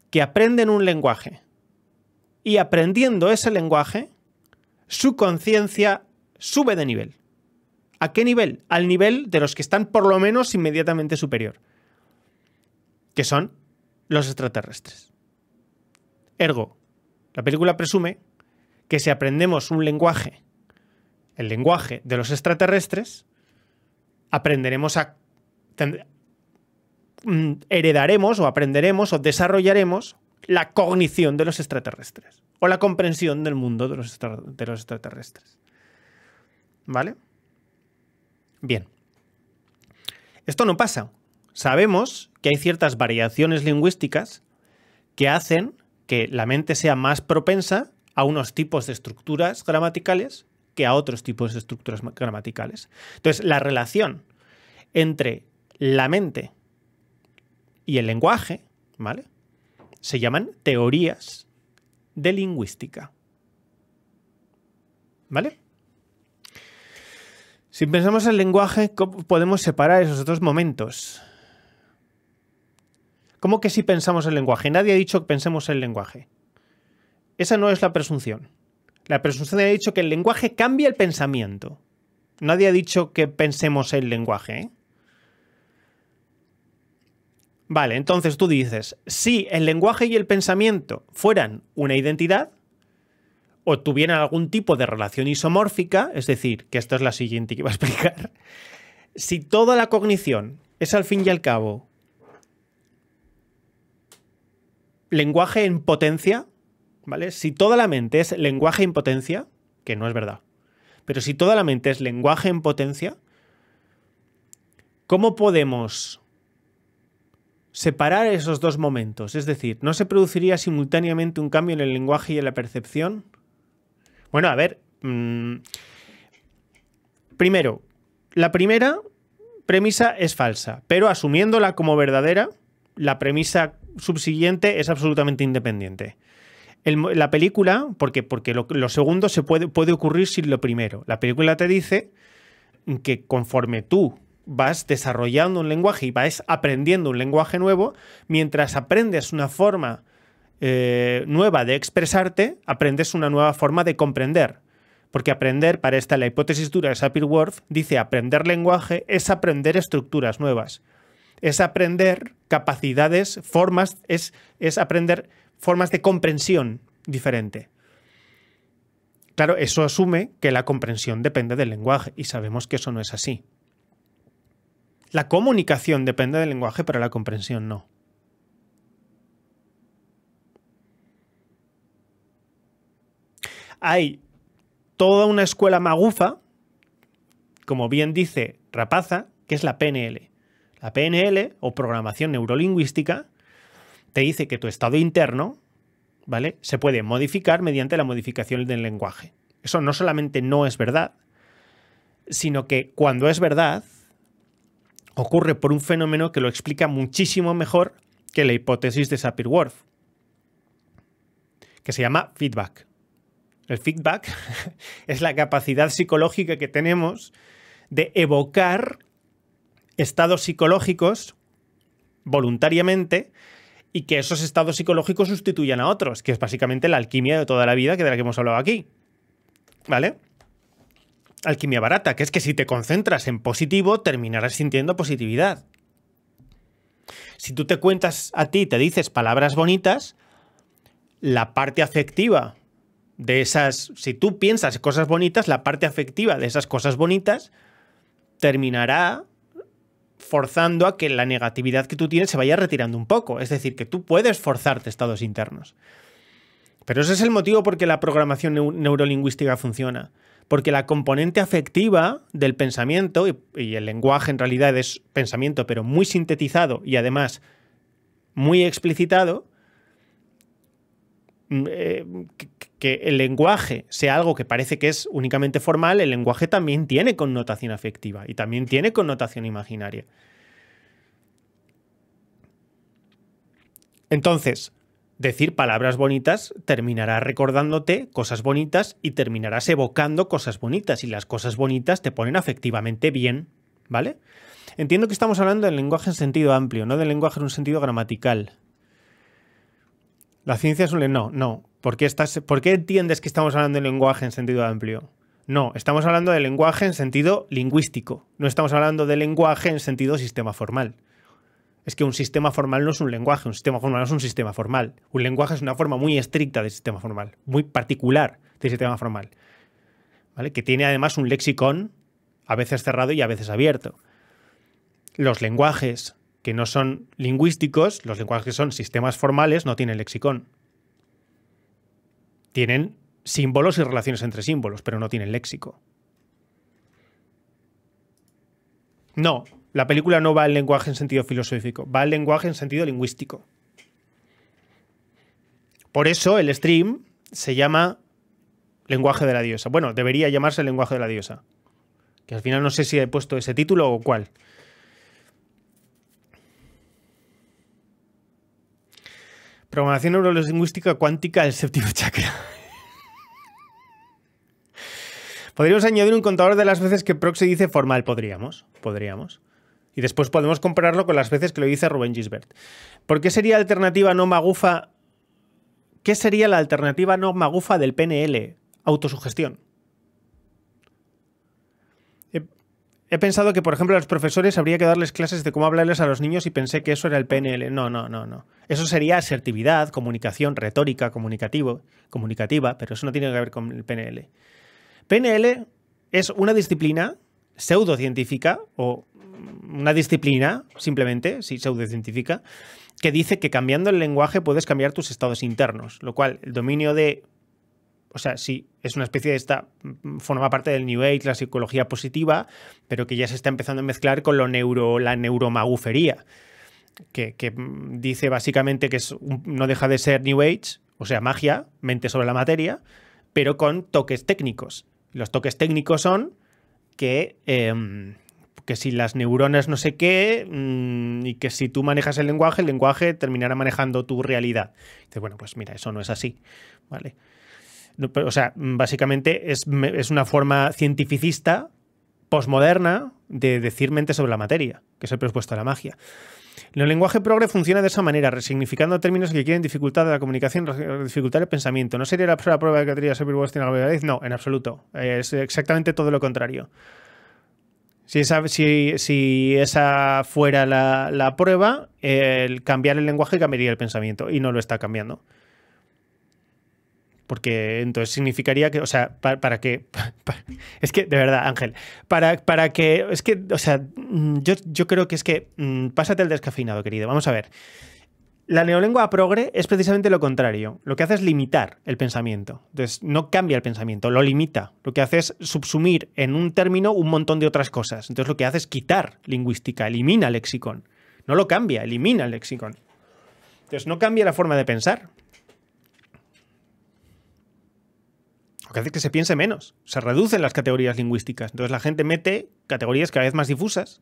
que aprenden un lenguaje. Y aprendiendo ese lenguaje, su conciencia sube de nivel. ¿A qué nivel? Al nivel de los que están por lo menos inmediatamente superior, que son los extraterrestres. Ergo, la película presume que si aprendemos un lenguaje, el lenguaje de los extraterrestres, heredaremos o aprenderemos o desarrollaremos la cognición de los extraterrestres o la comprensión del mundo de los extraterrestres. ¿Vale? Bien. Esto no pasa. Sabemos que hay ciertas variaciones lingüísticas que hacen que la mente sea más propensa a unos tipos de estructuras gramaticales que a otros tipos de estructuras gramaticales. Entonces, la relación entre la mente y el lenguaje, ¿vale?, se llaman teorías de lingüística. ¿Vale? Si pensamos en el lenguaje, ¿cómo podemos separar esos dos momentos? ¿Cómo que si pensamos en el lenguaje? Nadie ha dicho que pensemos en el lenguaje. Esa no es la presunción. La presunción ha dicho que el lenguaje cambia el pensamiento. Nadie ha dicho que pensemos en el lenguaje, ¿eh? Vale, entonces tú dices, si el lenguaje y el pensamiento fueran una identidad o tuvieran algún tipo de relación isomórfica, es decir, que esto es la siguiente que iba a explicar, si toda la cognición es al fin y al cabo lenguaje en potencia, ¿vale? Si toda la mente es lenguaje en potencia, que no es verdad, pero si toda la mente es lenguaje en potencia, ¿cómo podemos separar esos dos momentos? Es decir, ¿no se produciría simultáneamente un cambio en el lenguaje y en la percepción? Bueno, a ver. Primero, la primera premisa es falsa, pero asumiéndola como verdadera, la premisa subsiguiente es absolutamente independiente. La película, porque lo segundo puede ocurrir sin lo primero. La película te dice que conforme tú vas desarrollando un lenguaje y vas aprendiendo un lenguaje nuevo, mientras aprendes una forma nueva de expresarte, aprendes una nueva forma de comprender. Porque aprender, para esta la hipótesis dura de Sapir-Whorf, dice aprender lenguaje es aprender estructuras nuevas. Es aprender capacidades, formas, es aprender formas de comprensión diferente. Claro, eso asume que la comprensión depende del lenguaje y sabemos que eso no es así. La comunicación depende del lenguaje, pero la comprensión no. Hay toda una escuela magufa, como bien dice Rapaza, que es la PNL. La PNL, o programación neurolingüística, te dice que tu estado interno, ¿vale?, se puede modificar mediante la modificación del lenguaje. Eso no solamente no es verdad, sino que cuando es verdad, ocurre por un fenómeno que lo explica muchísimo mejor que la hipótesis de Sapir-Whorf, que se llama feedback. El feedback es la capacidad psicológica que tenemos de evocar estados psicológicos voluntariamente y que esos estados psicológicos sustituyan a otros, que es básicamente la alquimia de toda la vida, que de la que hemos hablado aquí. ¿Vale? Alquimia barata, que es que si te concentras en positivo, terminarás sintiendo positividad. Si tú te cuentas a ti, te dices palabras bonitas, la parte afectiva de esas... Si tú piensas cosas bonitas, la parte afectiva de esas cosas bonitas terminará forzando a que la negatividad que tú tienes se vaya retirando un poco. Es decir, que tú puedes forzarte estados internos. Pero ese es el motivo por qué la programación neurolingüística funciona. Porque la componente afectiva del pensamiento, y el lenguaje en realidad es pensamiento, pero muy sintetizado y además muy explicitado, que el lenguaje sea algo que parece que es únicamente formal, el lenguaje también tiene connotación afectiva y también tiene connotación imaginaria. Entonces, decir palabras bonitas terminará recordándote cosas bonitas y terminarás evocando cosas bonitas, y las cosas bonitas te ponen afectivamente bien, ¿vale? Entiendo que estamos hablando del lenguaje en sentido amplio, no del lenguaje en un sentido gramatical. La ciencia es un... No. ¿Por qué entiendes que estamos hablando del lenguaje en sentido amplio? No, estamos hablando del lenguaje en sentido lingüístico. No estamos hablando del lenguaje en sentido sistema formal. Es que un sistema formal no es un lenguaje, un sistema formal no es un sistema formal. Un lenguaje es una forma muy estricta de sistema formal, muy particular de sistema formal, ¿vale? Que tiene además un lexicón a veces cerrado y a veces abierto. Los lenguajes que no son lingüísticos, los lenguajes que son sistemas formales, no tienen lexicón. Tienen símbolos y relaciones entre símbolos, pero no tienen léxico. No, la película no va al lenguaje en sentido filosófico, va al lenguaje en sentido lingüístico. Por eso el stream se llama Lenguaje de la Diosa. Bueno, debería llamarse el Lenguaje de la Diosa. Que al final no sé si he puesto ese título o cuál. Programación neurolingüística cuántica del séptimo chakra. ¿Podríamos añadir un contador de las veces que Proxy dice formal? Podríamos. Y después podemos compararlo con las veces que lo dice Rubén Gisbert. ¿Por qué sería alternativa no magufa? ¿Qué sería la alternativa no magufa del PNL? Autosugestión. He pensado que, por ejemplo, a los profesores habría que darles clases de cómo hablarles a los niños y pensé que eso era el PNL. No. Eso sería asertividad, comunicación, retórica, comunicativa, pero eso no tiene que ver con el PNL. PNL es una disciplina pseudocientífica, o una disciplina, simplemente, sí, pseudocientífica, que dice que cambiando el lenguaje puedes cambiar tus estados internos, lo cual el dominio de... O sea, sí, es una especie de forma parte del New Age, la psicología positiva, pero que ya se está empezando a mezclar con la neuromagufería, que dice básicamente que no deja de ser New Age, o sea, magia, mente sobre la materia, pero con toques técnicos. Los toques técnicos son que si las neuronas no sé qué, y que si tú manejas el lenguaje terminará manejando tu realidad. Dice, bueno, pues mira, eso no es así, ¿vale? O sea, básicamente es una forma cientificista postmoderna de decir mente sobre la materia, que es el presupuesto de la magia. El lenguaje progre funciona de esa manera, resignificando términos que quieren dificultar la comunicación, dificultar el pensamiento. ¿No sería la prueba de que tendría ser tiene la verdad? No, en absoluto. Es exactamente todo lo contrario. Si esa fuera la prueba, el cambiar el lenguaje cambiaría el pensamiento, y no lo está cambiando. Porque entonces significaría que, o sea, para que... es que, de verdad, Ángel, para que... Es que, o sea, yo creo que es que... pásate el descafeinado, querido. Vamos a ver. La neolengua progre es precisamente lo contrario. Lo que hace es limitar el pensamiento. Entonces, no cambia el pensamiento, lo limita. Lo que hace es subsumir en un término un montón de otras cosas. Entonces, lo que hace es quitar lingüística, elimina el lexicón. No lo cambia, elimina el lexicón. Entonces, no cambia la forma de pensar. Lo que hace es que se piense menos, se reducen las categorías lingüísticas. Entonces la gente mete categorías cada vez más difusas,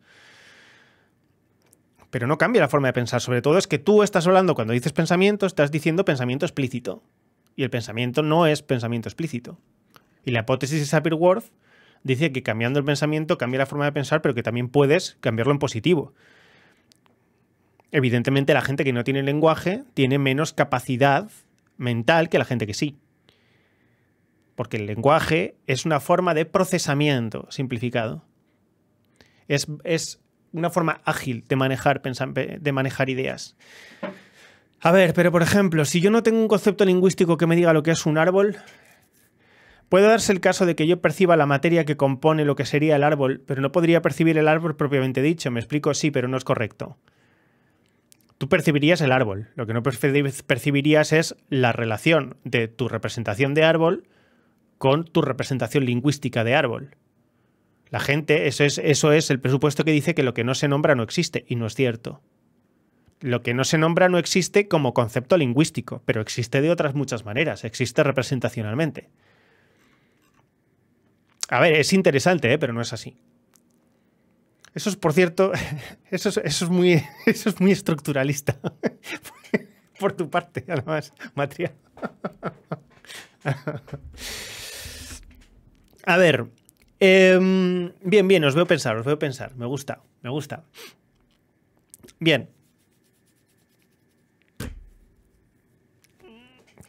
pero no cambia la forma de pensar. Sobre todo es que tú estás hablando, cuando dices pensamiento, estás diciendo pensamiento explícito. Y el pensamiento no es pensamiento explícito. Y la hipótesis de Sapir-Whorf dice que cambiando el pensamiento cambia la forma de pensar, pero que también puedes cambiarlo en positivo. Evidentemente la gente que no tiene lenguaje tiene menos capacidad mental que la gente que sí. Porque el lenguaje es una forma de procesamiento simplificado. Es una forma ágil de manejar ideas. A ver, pero por ejemplo, si yo no tengo un concepto lingüístico que me diga lo que es un árbol, puede darse el caso de que yo perciba la materia que compone lo que sería el árbol, pero no podría percibir el árbol propiamente dicho. ¿Me explico? Sí, pero no es correcto. Tú percibirías el árbol. Lo que no percibirías es la relación de tu representación de árbol con tu representación lingüística de árbol. La gente, eso es el presupuesto que dice que lo que no se nombra no existe, y no es cierto. Lo que no se nombra no existe como concepto lingüístico, pero existe de otras muchas maneras, existe representacionalmente. A ver, es interesante, pero no es así. Eso es, por cierto, eso es muy estructuralista. Por tu parte, además, Matria. A ver, bien, os veo pensar. Me gusta. Bien.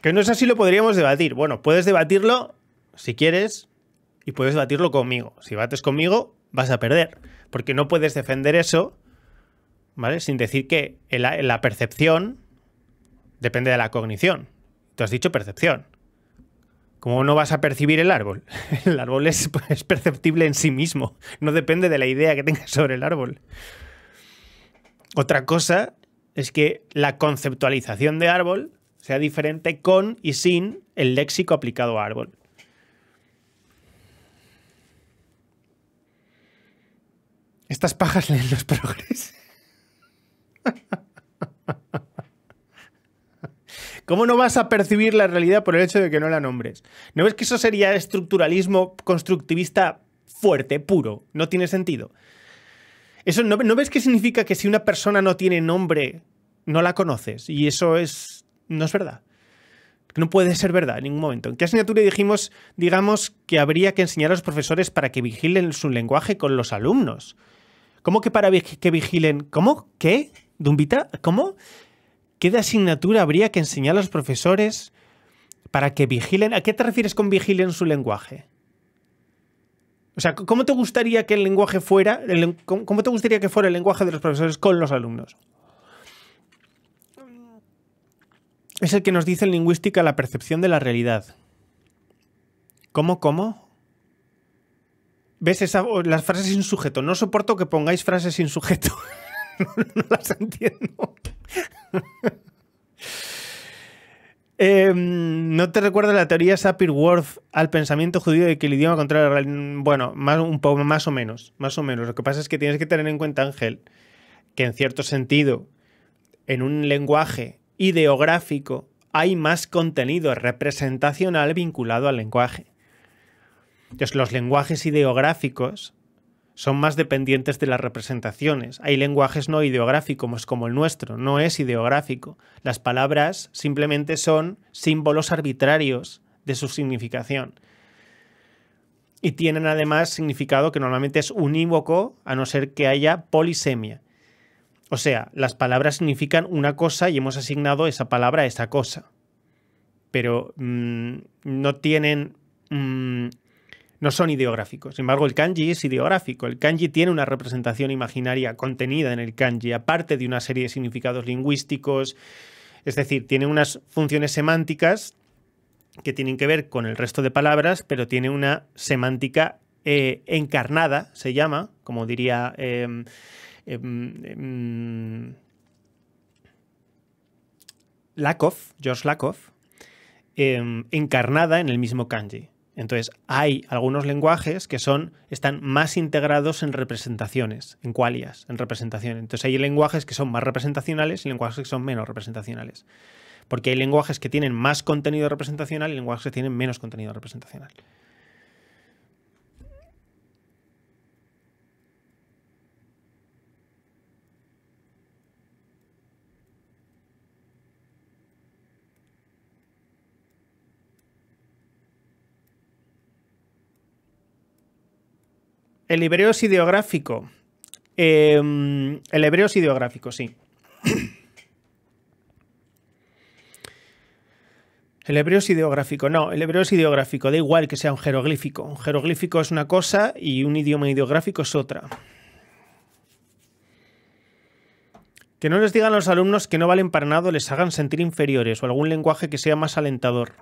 Que no es así, lo podríamos debatir. Bueno, puedes debatirlo si quieres y puedes debatirlo conmigo. Si bates conmigo, vas a perder. Porque no puedes defender eso, ¿vale? Sin decir que la percepción depende de la cognición. Tú has dicho percepción. ¿Cómo no vas a percibir el árbol? El árbol es perceptible en sí mismo. No depende de la idea que tengas sobre el árbol. Otra cosa es que la conceptualización de árbol sea diferente con y sin el léxico aplicado a árbol. Estas pajas leen los progres. ¿Cómo no vas a percibir la realidad por el hecho de que no la nombres? ¿No ves que eso sería estructuralismo constructivista fuerte, puro? No tiene sentido. Eso, ¿no ves qué significa que si una persona no tiene nombre, no la conoces? Y eso no es verdad. No puede ser verdad en ningún momento. ¿En qué asignatura digamos que habría que enseñar a los profesores para que vigilen su lenguaje con los alumnos? ¿Cómo que para que vigilen? ¿Cómo? ¿Qué? ¿Dumbita? ¿Cómo? ¿Qué de asignatura habría que enseñar a los profesores para que vigilen? ¿A qué te refieres con vigilen su lenguaje? O sea, ¿cómo te gustaría que el lenguaje fuera? ¿Cómo te gustaría que fuera el lenguaje de los profesores con los alumnos? Es el que nos dice en lingüística la percepción de la realidad. ¿Cómo? ¿Ves las frases sin sujeto? No soporto que pongáis frases sin sujeto. No las entiendo. ¿No te recuerda la teoría Sapir-Whorf al pensamiento judío de que el idioma controla la realidad? Bueno, un poco más o menos. Lo que pasa es que tienes que tener en cuenta, Ángel, que en cierto sentido, en un lenguaje ideográfico hay más contenido representacional vinculado al lenguaje. Entonces, los lenguajes ideográficos son más dependientes de las representaciones. Hay lenguajes no ideográficos, como el nuestro, no es ideográfico. Las palabras simplemente son símbolos arbitrarios de su significación. Y tienen además significado que normalmente es unívoco, a no ser que haya polisemia. O sea, las palabras significan una cosa y hemos asignado esa palabra a esa cosa. Pero no tienen... no son ideográficos. Sin embargo, el kanji es ideográfico. El kanji tiene una representación imaginaria contenida en el kanji, aparte de una serie de significados lingüísticos. Es decir, tiene unas funciones semánticas que tienen que ver con el resto de palabras, pero tiene una semántica encarnada, se llama, como diría George Lakoff, encarnada en el mismo kanji. Entonces, hay algunos lenguajes que están más integrados en representaciones, en qualias, en representación. Entonces, hay lenguajes que son más representacionales y lenguajes que son menos representacionales. Porque hay lenguajes que tienen más contenido representacional y lenguajes que tienen menos contenido representacional. El hebreo es ideográfico. El hebreo es ideográfico, sí. El hebreo es ideográfico. No, el hebreo es ideográfico. Da igual que sea un jeroglífico. Un jeroglífico es una cosa y un idioma ideográfico es otra. Que no les digan a los alumnos que no valen para nada o les hagan sentir inferiores o algún lenguaje que sea más alentador.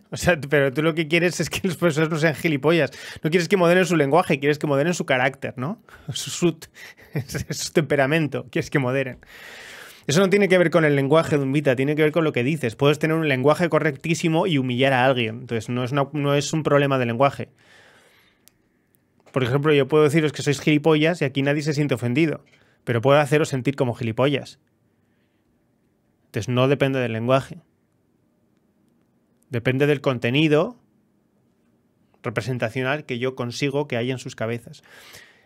O sea, pero tú lo que quieres es que los profesores no sean gilipollas. No quieres que moderen su lenguaje, quieres que moderen su carácter, ¿no? Su temperamento, quieres que moderen. Eso no tiene que ver con el lenguaje de un Vita, tiene que ver con lo que dices. Puedes tener un lenguaje correctísimo y humillar a alguien. Entonces no es un problema de lenguaje. Por ejemplo, yo puedo deciros que sois gilipollas y aquí nadie se siente ofendido. Pero puedo haceros sentir como gilipollas. Entonces no depende del lenguaje. Depende del contenido representacional que yo consigo que haya en sus cabezas.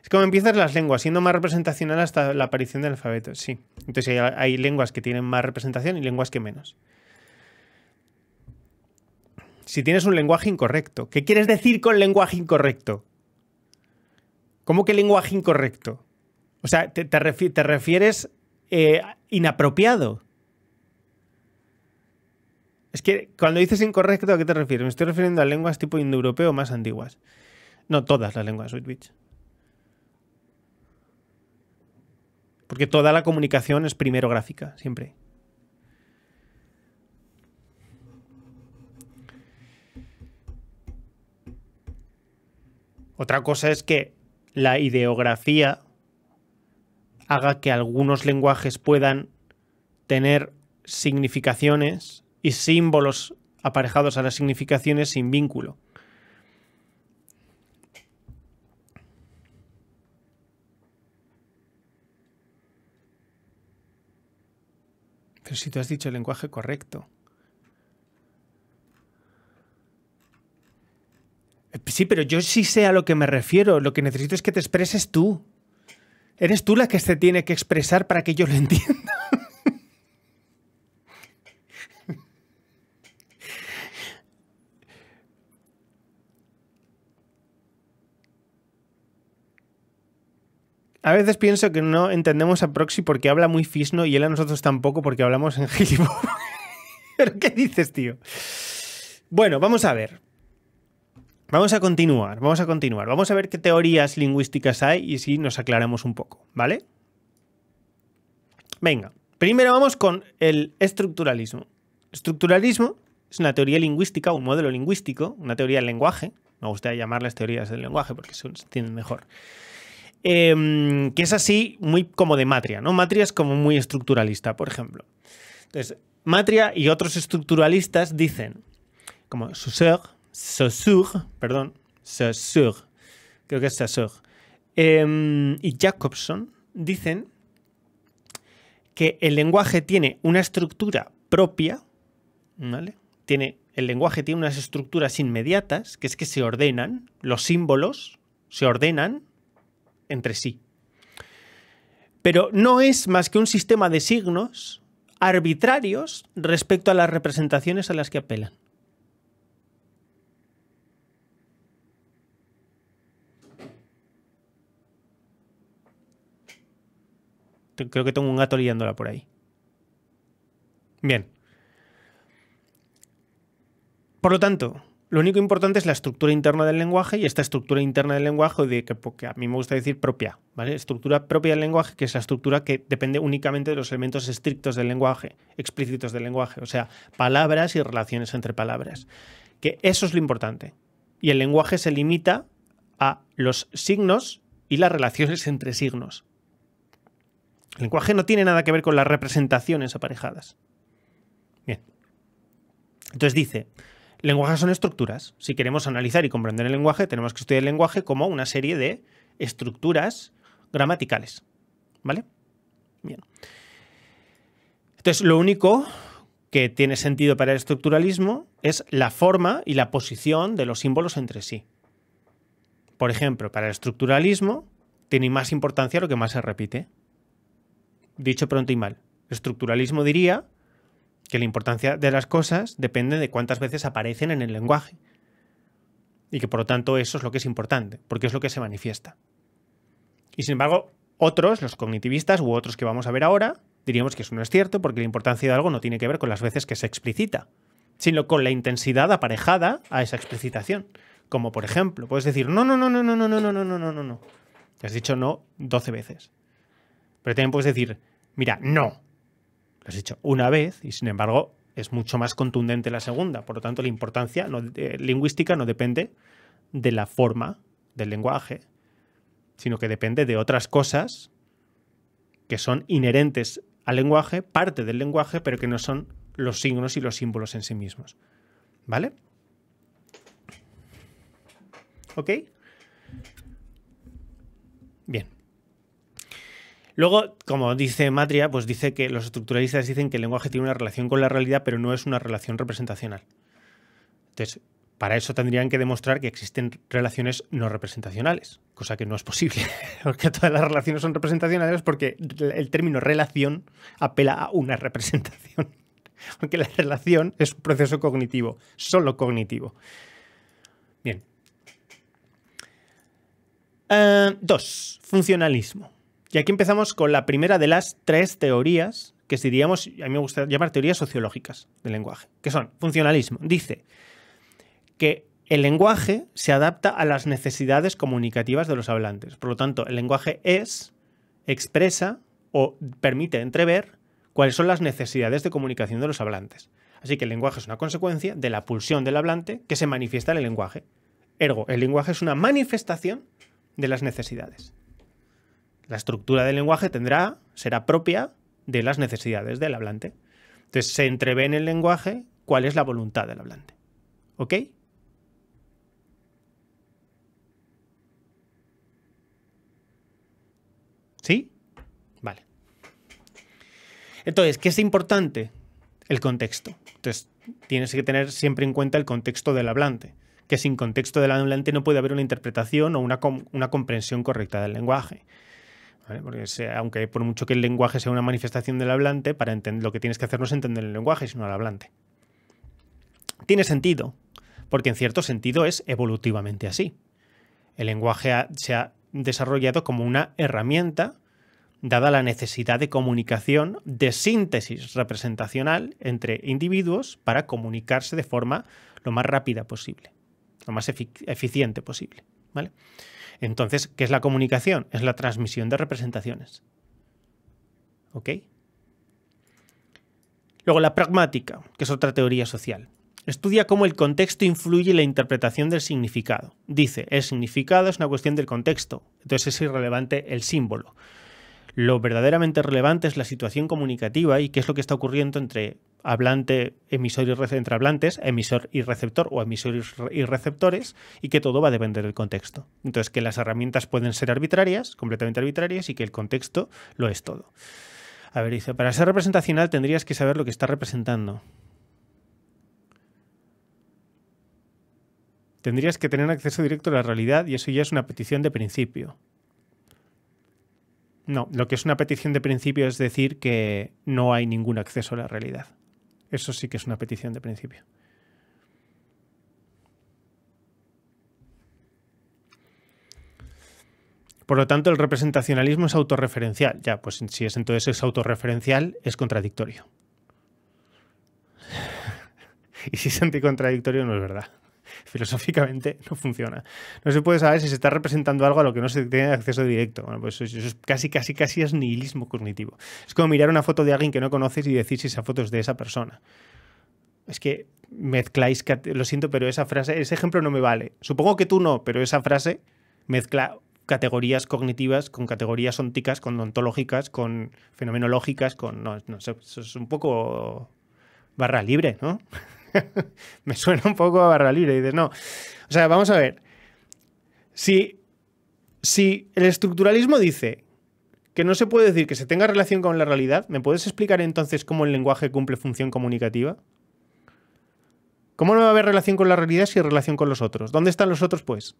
Es como empiezan las lenguas, siendo más representacional hasta la aparición del alfabeto. Sí. Entonces hay lenguas que tienen más representación y lenguas que menos. Si tienes un lenguaje incorrecto, ¿qué quieres decir con lenguaje incorrecto? ¿Cómo que lenguaje incorrecto? O sea, te refieres inapropiado. Es que cuando dices incorrecto, ¿a qué te refieres? Me estoy refiriendo a lenguas tipo indoeuropeo más antiguas. No todas las lenguas, Witwitch. Porque toda la comunicación es primero gráfica, siempre. Otra cosa es que la ideografía haga que algunos lenguajes puedan tener significaciones y símbolos aparejados a las significaciones sin vínculo. Pero si tú has dicho el lenguaje correcto. Sí, pero yo sí sé a lo que me refiero. Lo que necesito es que te expreses tú. Eres tú la que se tiene que expresar para que yo lo entienda. A veces pienso que no entendemos a Proxy porque habla muy fisno y él a nosotros tampoco porque hablamos en gilipollas. ¿Pero qué dices, tío? Bueno, vamos a ver. Vamos a continuar. Vamos a ver qué teorías lingüísticas hay y si nos aclaramos un poco, ¿vale? Venga, primero vamos con el estructuralismo. Estructuralismo es una teoría lingüística, un modelo lingüístico, una teoría del lenguaje. Me gusta llamarlas teorías del lenguaje porque se entienden mejor. Que es así muy como de Matria, ¿no? Matria es como muy estructuralista, por ejemplo. Entonces, Matria y otros estructuralistas dicen, como Saussure, creo que es Saussure, y Jacobson dicen que el lenguaje tiene una estructura propia, ¿vale? El lenguaje tiene unas estructuras inmediatas, que es que se ordenan, los símbolos se ordenan entre sí. Pero no es más que un sistema de signos arbitrarios respecto a las representaciones a las que apelan. Creo que tengo un gato liándola por ahí. Bien. Por lo tanto, lo único importante es la estructura interna del lenguaje y esta estructura interna del lenguaje, porque a mí me gusta decir propia, ¿vale? Estructura propia del lenguaje, que es la estructura que depende únicamente de los elementos estrictos del lenguaje, explícitos del lenguaje, o sea, palabras y relaciones entre palabras. Que eso es lo importante. Y el lenguaje se limita a los signos y las relaciones entre signos. El lenguaje no tiene nada que ver con las representaciones aparejadas. Bien. Entonces dice, lenguajes son estructuras. Si queremos analizar y comprender el lenguaje, tenemos que estudiar el lenguaje como una serie de estructuras gramaticales. ¿Vale? Bien. Entonces, lo único que tiene sentido para el estructuralismo es la forma y la posición de los símbolos entre sí. Por ejemplo, para el estructuralismo tiene más importancia lo que más se repite. Dicho pronto y mal. El estructuralismo diría que la importancia de las cosas depende de cuántas veces aparecen en el lenguaje. Y que por lo tanto eso es lo que es importante, porque es lo que se manifiesta. Y sin embargo, otros, los cognitivistas u otros que vamos a ver ahora, diríamos que eso no es cierto porque la importancia de algo no tiene que ver con las veces que se explicita, sino con la intensidad aparejada a esa explicitación. Como por ejemplo, puedes decir no. Te has dicho no 12 veces. Pero también puedes decir, mira, no. Lo has dicho una vez y, sin embargo, es mucho más contundente la segunda. Por lo tanto, la importancia lingüística no depende de la forma del lenguaje, sino que depende de otras cosas que son inherentes al lenguaje, parte del lenguaje, pero que no son los signos y los símbolos en sí mismos. ¿Vale? ¿Ok? Bien. Luego, como dice Matria, pues dice que los estructuralistas dicen que el lenguaje tiene una relación con la realidad, pero no es una relación representacional. Entonces, para eso tendrían que demostrar que existen relaciones no representacionales, cosa que no es posible, porque todas las relaciones son representacionales porque el término relación apela a una representación, porque la relación es un proceso cognitivo, solo cognitivo. Bien. 2. Funcionalismo. Y aquí empezamos con la primera de las 3 teorías que diríamos, a mí me gusta llamar teorías sociológicas del lenguaje, que son funcionalismo. Dice que el lenguaje se adapta a las necesidades comunicativas de los hablantes. Por lo tanto, el lenguaje expresa o permite entrever cuáles son las necesidades de comunicación de los hablantes. Así que el lenguaje es una consecuencia de la pulsión del hablante que se manifiesta en el lenguaje. Ergo, el lenguaje es una manifestación de las necesidades. La estructura del lenguaje será propia de las necesidades del hablante. Entonces se entrevé en el lenguaje cuál es la voluntad del hablante. ¿Ok? ¿Sí? Vale. Entonces, ¿qué es importante? El contexto. Entonces, tienes que tener siempre en cuenta el contexto del hablante, que sin contexto del hablante no puede haber una interpretación o una comprensión correcta del lenguaje. ¿Vale? Porque aunque por mucho que el lenguaje sea una manifestación del hablante, para entender lo que tienes que hacer no es entender el lenguaje, sino al hablante. Tiene sentido, porque en cierto sentido es evolutivamente así. El lenguaje se ha desarrollado como una herramienta dada la necesidad de comunicación, de síntesis representacional entre individuos para comunicarse de forma lo más rápida posible, lo más eficiente posible, ¿vale? Entonces, ¿qué es la comunicación? Es la transmisión de representaciones. ¿Ok? Luego, la pragmática, que es otra teoría social. Estudia cómo el contexto influye en la interpretación del significado. Dice, el significado es una cuestión del contexto, entonces es irrelevante el símbolo. Lo verdaderamente relevante es la situación comunicativa y qué es lo que está ocurriendo entre hablante, emisor y entre hablantes, emisor y receptor o emisor y receptores, y que todo va a depender del contexto. Entonces, que las herramientas pueden ser arbitrarias, completamente arbitrarias, y que el contexto lo es todo. A ver, dice, para ser representacional tendrías que saber lo que está representando. Tendrías que tener acceso directo a la realidad y eso ya es una petición de principio. No, lo que es una petición de principio es decir que no hay ningún acceso a la realidad. Eso sí que es una petición de principio. Por lo tanto, el representacionalismo es autorreferencial. Ya, pues si es entonces es autorreferencial, es contradictorio. Y si es anticontradictorio, no es verdad. Filosóficamente no funciona. No se puede saber si se está representando algo a lo que no se tiene acceso directo. Bueno, pues eso es casi es nihilismo cognitivo. Es como mirar una foto de alguien que no conoces y decir si esa foto es de esa persona. Es que mezcláis, lo siento, pero esa frase, ese ejemplo no me vale. Supongo que tú no, pero esa frase mezcla categorías cognitivas con categorías ónticas, con ontológicas, con fenomenológicas, con... No sé, eso es un poco barra libre, ¿no? Me suena un poco a barra libre. Y dices, no. O sea, vamos a ver. Si el estructuralismo dice que no se puede decir que se tenga relación con la realidad, ¿me puedes explicar entonces cómo el lenguaje cumple función comunicativa? ¿Cómo no va a haber relación con la realidad si hay relación con los otros? ¿Dónde están los otros, pues?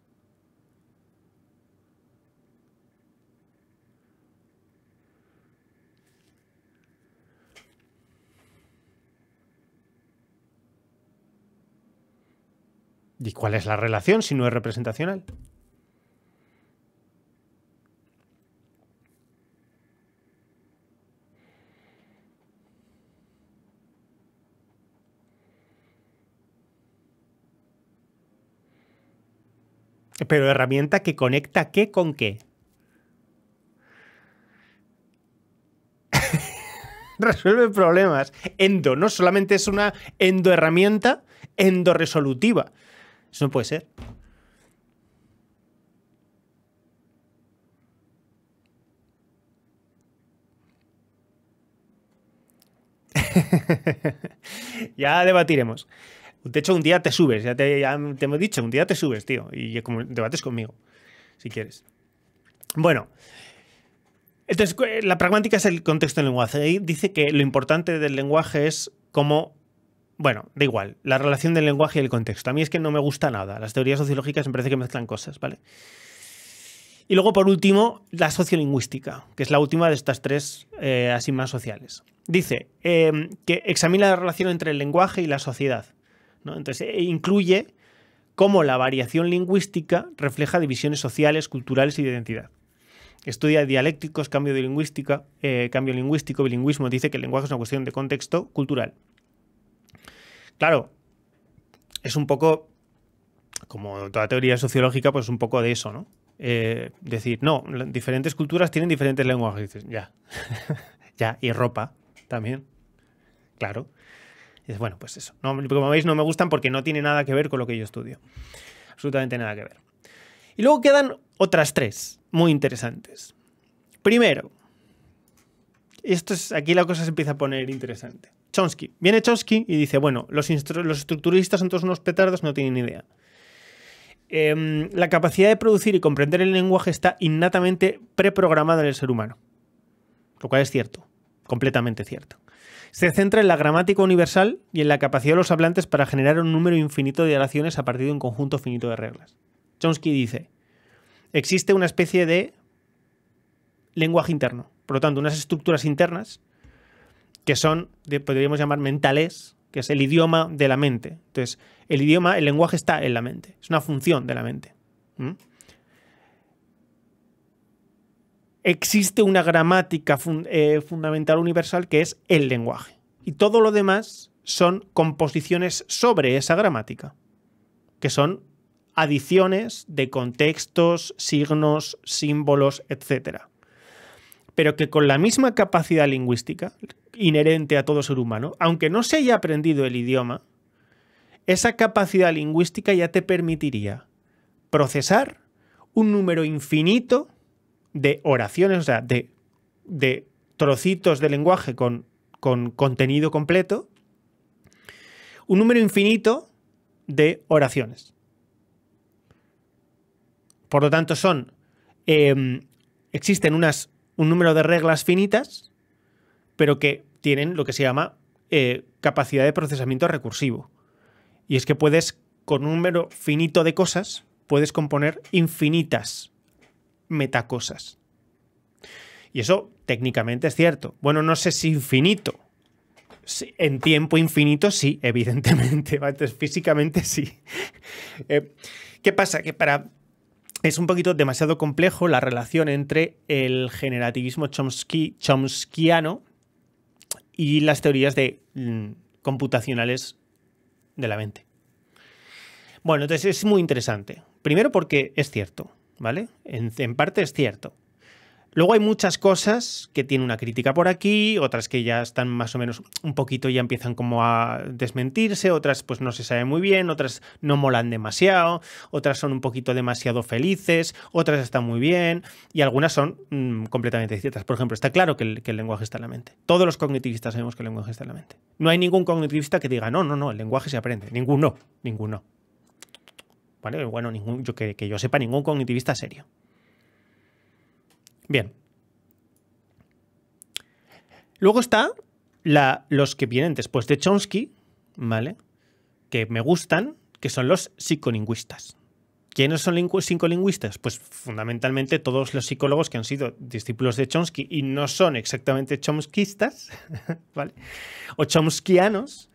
¿Y cuál es la relación si no es representacional? Pero herramienta que conecta ¿qué con qué? Resuelve problemas. Endo, no solamente es una endoherramienta, endoresolutiva. Eso no puede ser. Ya debatiremos. De hecho, un día te subes, ya te hemos dicho, un día te subes, tío, y como debates conmigo, si quieres. Bueno, entonces la pragmática es el contexto del lenguaje. Ahí dice que lo importante del lenguaje es cómo, bueno, da igual, la relación del lenguaje y el contexto. A mí es que no me gusta nada. Las teorías sociológicas me parece que mezclan cosas, ¿vale? Y luego, por último, la sociolingüística, que es la última de estas tres así más sociales. Dice que examina la relación entre el lenguaje y la sociedad, ¿no? Entonces, incluye cómo la variación lingüística refleja divisiones sociales, culturales y de identidad. Estudia dialécticos, cambio lingüístico, bilingüismo. Dice que el lenguaje es una cuestión de contexto cultural. Claro, es un poco, como toda teoría sociológica, pues un poco de eso, ¿no? Decir, no, diferentes culturas tienen diferentes lenguajes. Dices, ya, ya, y ropa también, claro. Y dices, bueno, pues eso. No, como veis, no me gustan porque no tiene nada que ver con lo que yo estudio. Absolutamente nada que ver. Y luego quedan otras tres muy interesantes. Primero, aquí la cosa se empieza a poner interesante. Chomsky. Viene Chomsky y dice, bueno, los estructuralistas son todos unos petardos, no tienen ni idea. La capacidad de producir y comprender el lenguaje está innatamente preprogramada en el ser humano. Lo cual es cierto, completamente cierto. Se centra en la gramática universal y en la capacidad de los hablantes para generar un número infinito de oraciones a partir de un conjunto finito de reglas. Chomsky dice, existe una especie de lenguaje interno. Por lo tanto, unas estructuras internas que son, podríamos llamar mentales, que es el idioma de la mente. Entonces, el lenguaje está en la mente. Es una función de la mente. Existe una gramática fundamental universal que es el lenguaje. Y todo lo demás son composiciones sobre esa gramática, que son adiciones de contextos, signos, símbolos, etc. Pero que con la misma capacidad lingüística inherente a todo ser humano, aunque no se haya aprendido el idioma, esa capacidad lingüística ya te permitiría procesar un número infinito de oraciones, o sea, de trocitos de lenguaje con contenido completo, un número infinito de oraciones. Por lo tanto, existen un número de reglas finitas, pero que tienen lo que se llama capacidad de procesamiento recursivo. Y es que con un número finito de cosas, puedes componer infinitas metacosas. Y eso técnicamente es cierto. Bueno, no sé si infinito. En tiempo infinito sí, evidentemente. Entonces, físicamente sí. ¿Qué pasa? Que es un poquito demasiado complejo la relación entre el generativismo chomskiano y las teorías computacionales de la mente. Bueno, entonces es muy interesante. Primero porque es cierto, ¿vale? En parte es cierto. Luego hay muchas cosas que tienen una crítica por aquí, otras que ya están más o menos un poquito, ya empiezan como a desmentirse, otras pues no se sabe muy bien, otras no molan demasiado, otras son un poquito demasiado felices, otras están muy bien y algunas son completamente ciertas. Por ejemplo, está claro que el lenguaje está en la mente. Todos los cognitivistas sabemos que el lenguaje está en la mente. No hay ningún cognitivista que diga, no, el lenguaje se aprende. Ninguno. ¿Vale? Bueno, que yo sepa, ningún cognitivista serio. Bien. Luego está los que vienen después de Chomsky, ¿vale? Que me gustan, que son los psicolingüistas. ¿Quiénes son psicolingüistas? Pues fundamentalmente todos los psicólogos que han sido discípulos de Chomsky y no son exactamente chomskistas, ¿vale? O chomskianos,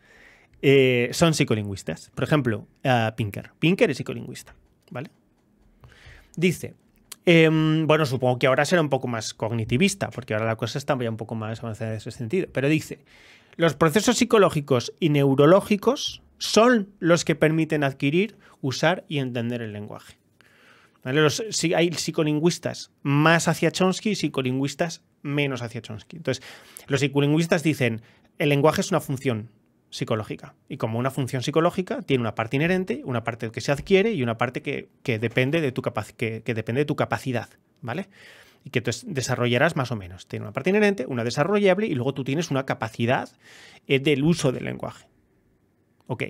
son psicolingüistas. Por ejemplo, Pinker. Pinker es psicolingüista, ¿vale? Dice... bueno, supongo que ahora será un poco más cognitivista, porque ahora la cosa está ya un poco más avanzada en ese sentido. Pero dice, los procesos psicológicos y neurológicos son los que permiten adquirir, usar y entender el lenguaje. ¿Vale? Hay psicolingüistas más hacia Chomsky y psicolingüistas menos hacia Chomsky. Entonces, los psicolingüistas dicen, el lenguaje es una función psicológica. Y como una función psicológica, tiene una parte inherente, una parte que se adquiere y una parte que depende de tu capacidad, ¿vale? y que tú desarrollarás más o menos. Tiene una parte inherente, una desarrollable y luego tú tienes una capacidad del uso del lenguaje. Ok.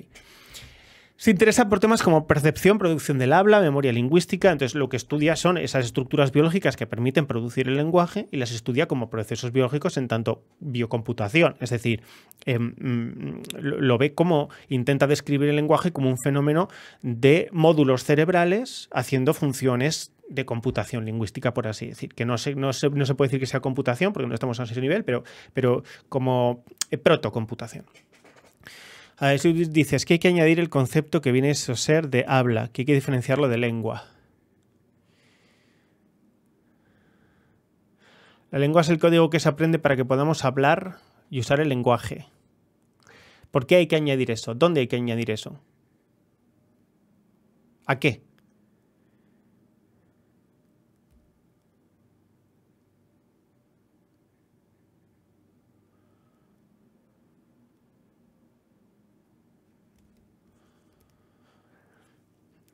Se interesa por temas como percepción, producción del habla, memoria lingüística. Entonces, lo que estudia son esas estructuras biológicas que permiten producir el lenguaje y las estudia como procesos biológicos en tanto biocomputación. Es decir, lo ve como intenta describir el lenguaje como un fenómeno de módulos cerebrales haciendo funciones de computación lingüística, por así decir. Que no se puede decir que sea computación porque no estamos a ese nivel, pero como protocomputación. A ver, si dices que hay que añadir el concepto que viene a ser de habla, que hay que diferenciarlo de lengua. La lengua es el código que se aprende para que podamos hablar y usar el lenguaje. ¿Por qué hay que añadir eso? ¿Dónde hay que añadir eso? ¿A qué?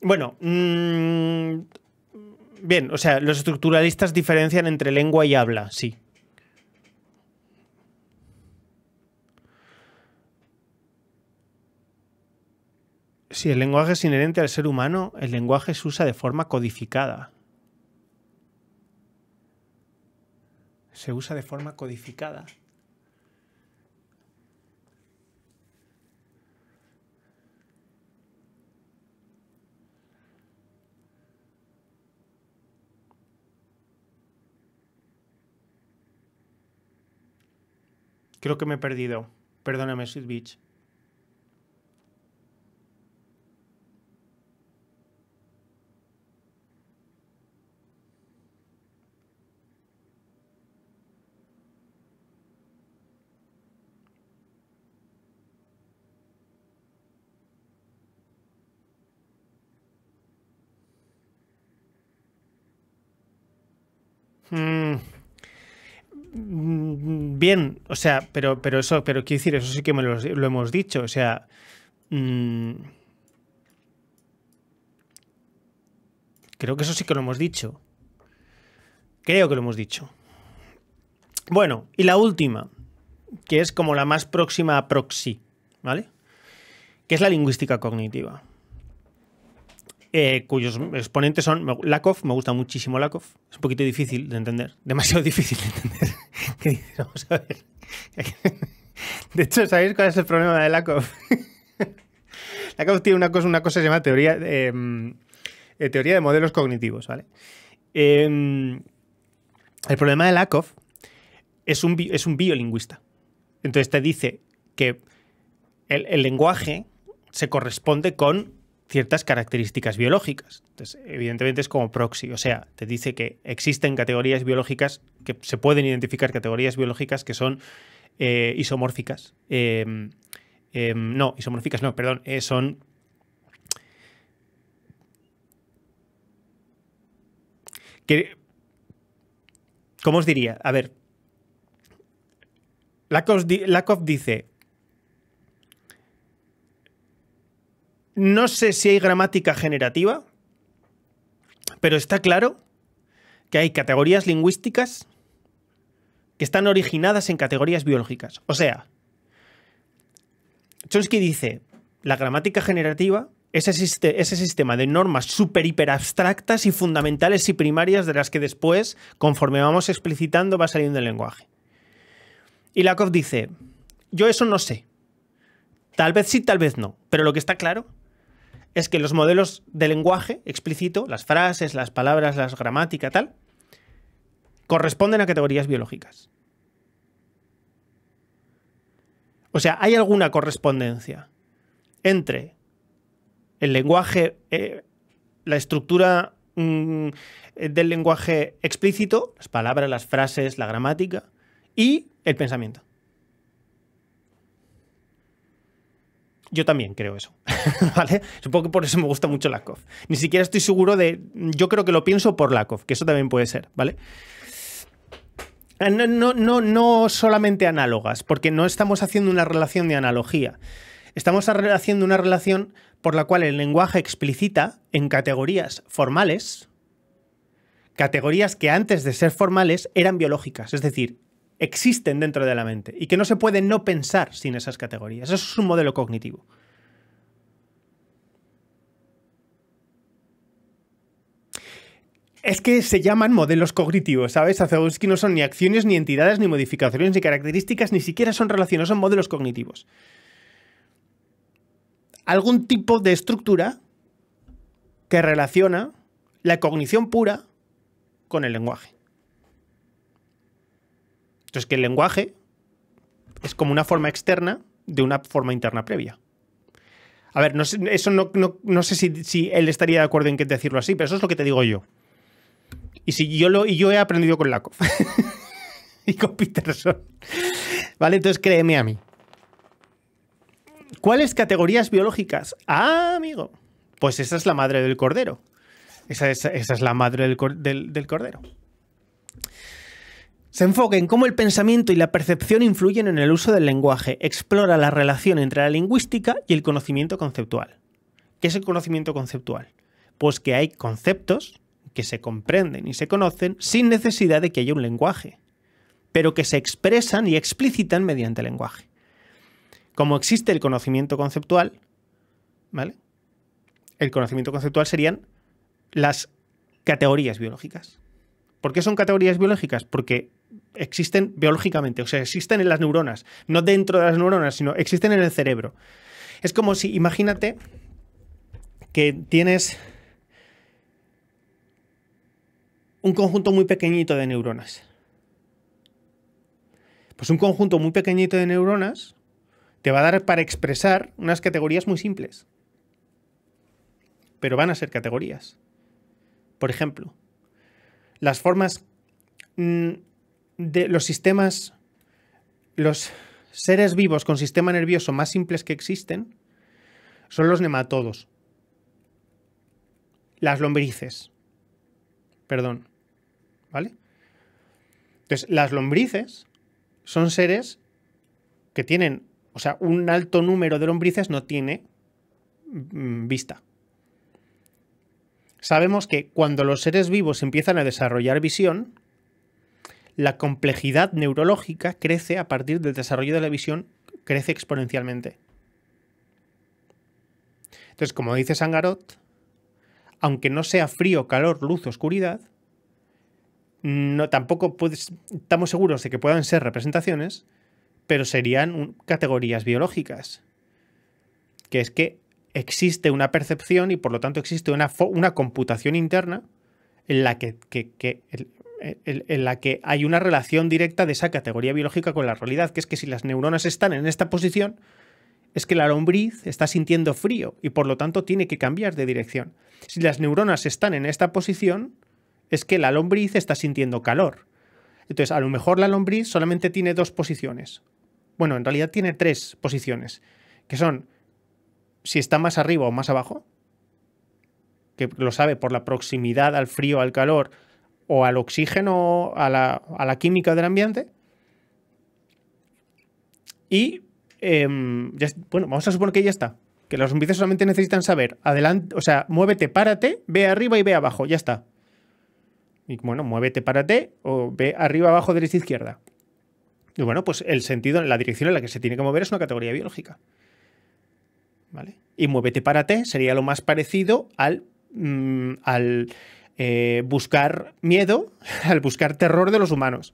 Bueno, bien, o sea, los estructuralistas diferencian entre lengua y habla, sí. Si el lenguaje es inherente al ser humano, el lenguaje se usa de forma codificada. Se usa de forma codificada. Creo que me he perdido. Perdóname, Sweet Beach. Bien, o sea, pero quiero decir, eso sí que lo hemos dicho, o sea, creo que eso sí que lo hemos dicho. Creo que lo hemos dicho. Bueno, y la última, que es como la más próxima a proxy, ¿vale? Que es la lingüística cognitiva. Cuyos exponentes son Lakoff, me gusta muchísimo Lakoff, es un poquito difícil de entender, demasiado difícil de entender. ¿Qué dices? Vamos a ver. De hecho, ¿sabéis cuál es el problema de Lakoff? Lakoff tiene una cosa que se llama teoría de modelos cognitivos, ¿vale? El problema de Lakoff es un biolingüista. Entonces te dice que el lenguaje se corresponde con ciertas características biológicas. Entonces, evidentemente es como proxy, o sea, te dice que existen categorías biológicas, que se pueden identificar categorías biológicas que son isomórficas. No, isomórficas no, perdón, son... ¿Cómo os diría? A ver, Lakoff dice... No sé si hay gramática generativa, pero está claro que hay categorías lingüísticas que están originadas en categorías biológicas. O sea, Chomsky dice, la gramática generativa es ese sistema de normas súper hiper abstractas y fundamentales y primarias de las que después, conforme vamos explicitando, va saliendo el lenguaje. Y Lakoff dice, yo eso no sé. Tal vez sí, tal vez no. Pero lo que está claro es que los modelos de lenguaje explícito, las frases, las palabras, las gramáticas, tal, corresponden a categorías biológicas. O sea, hay alguna correspondencia entre el lenguaje, la estructura del lenguaje explícito, las palabras, las frases, la gramática, y el pensamiento. Yo también creo eso, ¿vale? Supongo que por eso me gusta mucho Lakoff. Ni siquiera estoy seguro de... Yo creo que lo pienso por Lakoff, que eso también puede ser, ¿vale? No solamente análogas, porque no estamos haciendo una relación de analogía. Estamos haciendo una relación por la cual el lenguaje explicita en categorías formales Categorías que antes de ser formales eran biológicas, es decir, existen dentro de la mente y que no se puede no pensar sin esas categorías. Eso es un modelo cognitivo. Es que se llaman modelos cognitivos, ¿sabes? A Vygotsky no son ni acciones, ni entidades, ni modificaciones, ni características, ni siquiera son relaciones, son modelos cognitivos. Algún tipo de estructura que relaciona la cognición pura con el lenguaje. Entonces, que el lenguaje es como una forma externa de una forma interna previa. A ver, no sé, eso no sé si él estaría de acuerdo en que decirlo así, pero eso es lo que te digo yo. Y yo he aprendido con Lakoff y con Peterson. ¿Vale? Entonces créeme a mí. ¿Cuáles categorías biológicas? Ah, amigo. Pues esa es la madre del cordero. Esa es la madre del cordero. Se enfoca en cómo el pensamiento y la percepción influyen en el uso del lenguaje. Explora la relación entre la lingüística y el conocimiento conceptual. ¿Qué es el conocimiento conceptual? Pues que hay conceptos que se comprenden y se conocen sin necesidad de que haya un lenguaje, pero que se expresan y explicitan mediante el lenguaje. Como existe el conocimiento conceptual, ¿vale? El conocimiento conceptual serían las categorías biológicas. ¿Por qué son categorías biológicas? Porque existen biológicamente, o sea, existen en las neuronas, no dentro de las neuronas, sino existen en el cerebro. Es como si, imagínate que tienes un conjunto muy pequeñito de neuronas. Pues un conjunto muy pequeñito de neuronas te va a dar para expresar unas categorías muy simples. Pero van a ser categorías. Por ejemplo, las formas de los sistemas, los seres vivos con sistema nervioso más simples que existen son los nematodos. Las lombrices. Perdón. ¿Vale? Entonces, las lombrices son seres que tienen, o sea, un alto número de lombrices no tiene vista. Sabemos que cuando los seres vivos empiezan a desarrollar visión, la complejidad neurológica crece a partir del desarrollo de la visión, crece exponencialmente. Entonces, como dice Sangarot, aunque no sea frío, calor, luz, oscuridad, no, tampoco estamos seguros de que puedan ser representaciones, pero serían categorías biológicas. Que es que existe una percepción y por lo tanto existe una computación interna en la que hay una relación directa de esa categoría biológica con la realidad, que es que si las neuronas están en esta posición, es que la lombriz está sintiendo frío y por lo tanto tiene que cambiar de dirección. Si las neuronas están en esta posición, es que la lombriz está sintiendo calor. Entonces, a lo mejor la lombriz solamente tiene dos posiciones. Bueno, en realidad tiene tres posiciones, que son si está más arriba o más abajo, que lo sabe por la proximidad al frío, al calor, o al oxígeno, a la química del ambiente. Y, bueno, vamos a suponer que ya está. Que los lombrices solamente necesitan saber, adelante, o sea, muévete, párate, ve arriba y ve abajo, ya está. Y bueno, muévete, párate, o ve arriba, abajo, derecha, izquierda. Y bueno, pues el sentido, la dirección en la que se tiene que mover es una categoría biológica. ¿Vale? Y muévete, párate sería lo más parecido al buscar miedo, al buscar terror de los humanos.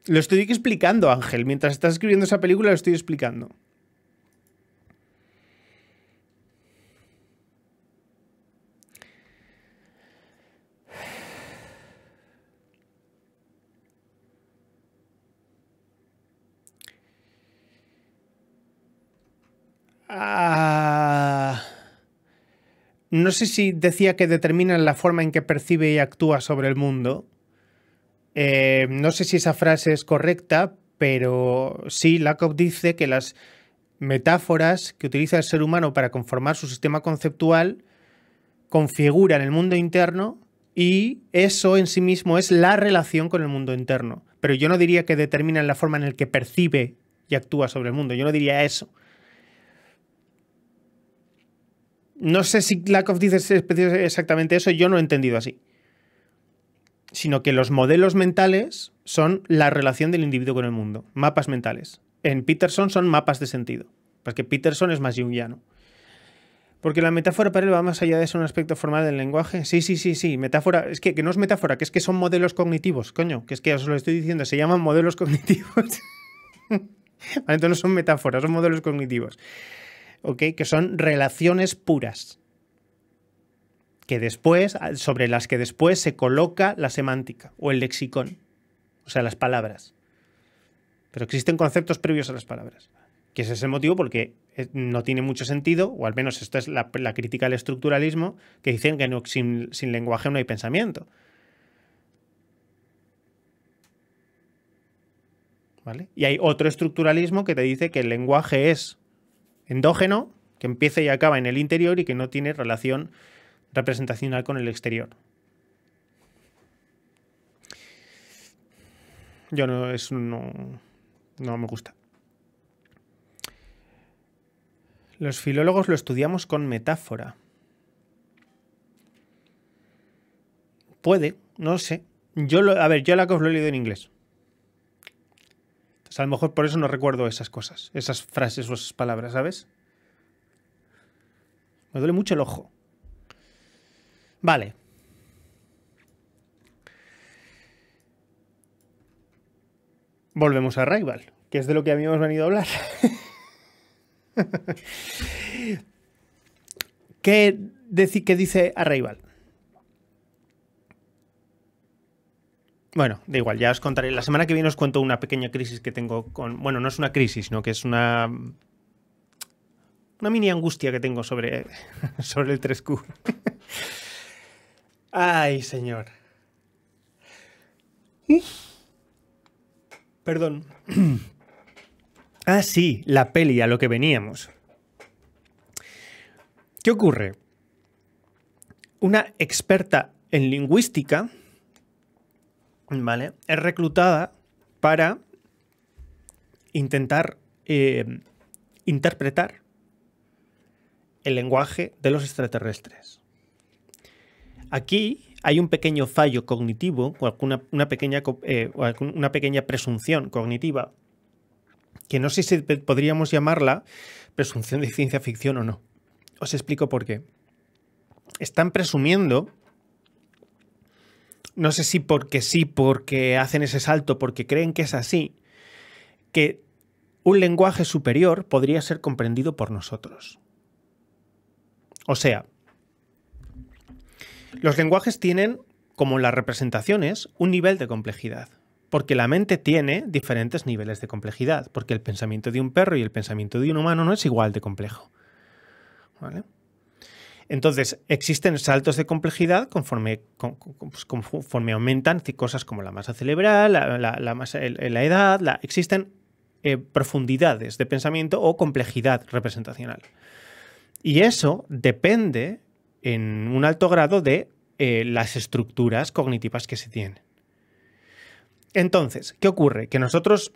Lo estoy explicando, Ángel. Mientras estás escribiendo esa película, lo estoy explicando. No sé si decía que determinan la forma en que percibe y actúa sobre el mundo. No sé si esa frase es correcta, pero sí, Lakoff dice que las metáforas que utiliza el ser humano para conformar su sistema conceptual configuran el mundo interno y eso en sí mismo es la relación con el mundo interno. Pero yo no diría que determinan la forma en la que percibe y actúa sobre el mundo. Yo no diría eso. No sé si Lakoff dice exactamente eso, yo no he entendido así. Sino que los modelos mentales son la relación del individuo con el mundo, mapas mentales. En Peterson son mapas de sentido, porque Peterson es más junguiano. Porque la metáfora para él va más allá de ser un aspecto formal del lenguaje. Sí. Metáfora, es que no es metáfora, que es que son modelos cognitivos, coño. Que es que os lo estoy diciendo, se llaman modelos cognitivos. Entonces no son metáforas, son modelos cognitivos. ¿Ok? Que son relaciones puras. Que después, sobre las que después se coloca la semántica o el lexicón. O sea, las palabras. Pero existen conceptos previos a las palabras. Que ese es el motivo porque no tiene mucho sentido, o al menos esta es la crítica al estructuralismo, que dicen que no, sin lenguaje no hay pensamiento. ¿Vale? Y hay otro estructuralismo que te dice que el lenguaje es endógeno, que empieza y acaba en el interior y que no tiene relación representacional con el exterior. Yo no me gusta. Los filólogos lo estudiamos con metáfora. Puede, no sé. Yo Lakoff lo he leído en inglés. Entonces, a lo mejor por eso no recuerdo esas cosas, esas frases o esas palabras, ¿sabes? Me duele mucho el ojo. Vale. Volvemos a Arrival, que es de lo que habíamos venido a hablar. ¿Qué dice Arrival? Bueno, da igual, ya os contaré. La semana que viene os cuento una pequeña crisis que tengo con... Bueno, no es una crisis, sino que es una mini angustia que tengo sobre el 3Q. Ay, señor. Perdón. Ah, sí, la peli, a lo que veníamos. ¿Qué ocurre? Una experta en lingüística, ¿vale?, es reclutada para intentar interpretar el lenguaje de los extraterrestres. Aquí hay un pequeño fallo cognitivo, o una pequeña presunción cognitiva, que no sé si podríamos llamarla presunción de ciencia ficción o no. Os explico por qué. Están presumiendo, no sé si porque hacen ese salto, porque creen que es así, que un lenguaje superior podría ser comprendido por nosotros. O sea, los lenguajes tienen, como las representaciones, un nivel de complejidad. Porque la mente tiene diferentes niveles de complejidad. Porque el pensamiento de un perro y el pensamiento de un humano no es igual de complejo. ¿Vale? Entonces, existen saltos de complejidad conforme aumentan cosas como la masa cerebral, la edad. Existen profundidades de pensamiento o complejidad representacional. Y eso depende en un alto grado de las estructuras cognitivas que se tienen. Entonces, ¿qué ocurre? Que nosotros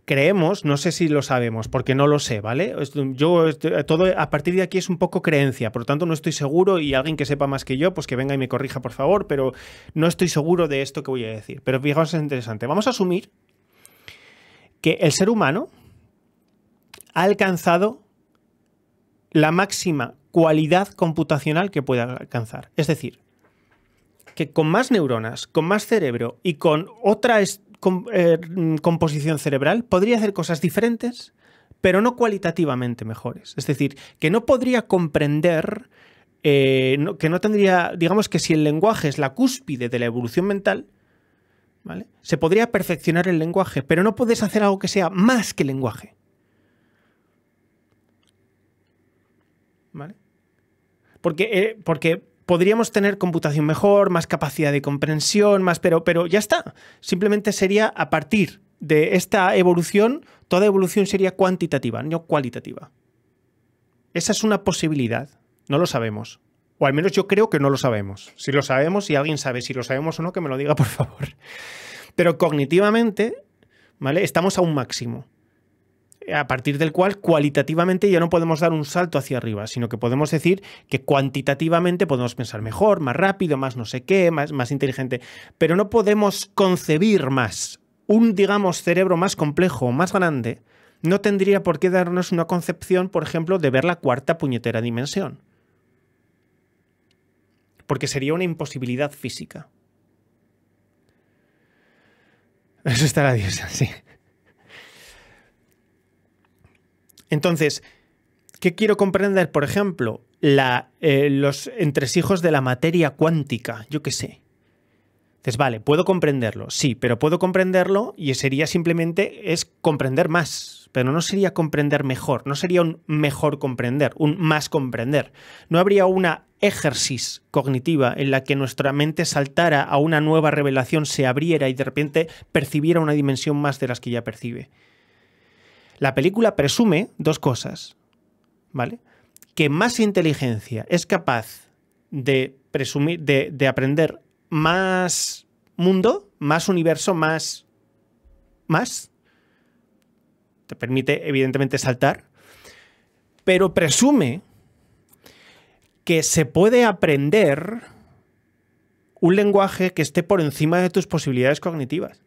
creemos, no sé si lo sabemos, porque no lo sé, ¿vale? Todo a partir de aquí es un poco creencia, por lo tanto no estoy seguro, y alguien que sepa más que yo, pues que venga y me corrija, por favor, pero no estoy seguro de esto que voy a decir. Pero fijaos, es interesante. Vamos a asumir que el ser humano ha alcanzado la máxima cualidad computacional que puede alcanzar. Es decir, que con más neuronas, con más cerebro y con otra composición cerebral podría hacer cosas diferentes, pero no cualitativamente mejores. Es decir, que no podría comprender, que no tendría, digamos que si el lenguaje es la cúspide de la evolución mental, ¿vale?, se podría perfeccionar el lenguaje, pero no puedes hacer algo que sea más que lenguaje. ¿Vale? Porque podríamos tener computación mejor, más capacidad de comprensión, pero ya está. Simplemente sería, a partir de esta evolución, toda evolución sería cuantitativa, no cualitativa. Esa es una posibilidad. No lo sabemos. O al menos yo creo que no lo sabemos. Si lo sabemos, si alguien sabe si lo sabemos o no, que me lo diga, por favor. Pero cognitivamente, ¿vale?, estamos a un máximo. a partir del cual cualitativamente ya no podemos dar un salto hacia arriba, sino que podemos decir que cuantitativamente podemos pensar mejor, más rápido, más no sé qué, más inteligente, pero no podemos concebir más. Un, digamos, cerebro más complejo, más grande, no tendría por qué darnos una concepción, por ejemplo, de ver la cuarta puñetera dimensión. Porque sería una imposibilidad física. Eso está la diosa, sí. Entonces, ¿qué quiero comprender? Por ejemplo, los entresijos de la materia cuántica, yo qué sé. Entonces, vale, puedo comprenderlo, sí, pero puedo comprenderlo y sería simplemente es comprender más, pero no sería comprender mejor, no sería un mejor comprender, un más comprender. No habría una éxtasis cognitiva en la que nuestra mente saltara a una nueva revelación, se abriera y de repente percibiera una dimensión más de las que ya percibe. La película presume dos cosas, ¿vale? Que más inteligencia es capaz de presumir, de aprender más mundo, más universo, más. Te permite, evidentemente, saltar, pero presume que se puede aprender un lenguaje que esté por encima de tus posibilidades cognitivas.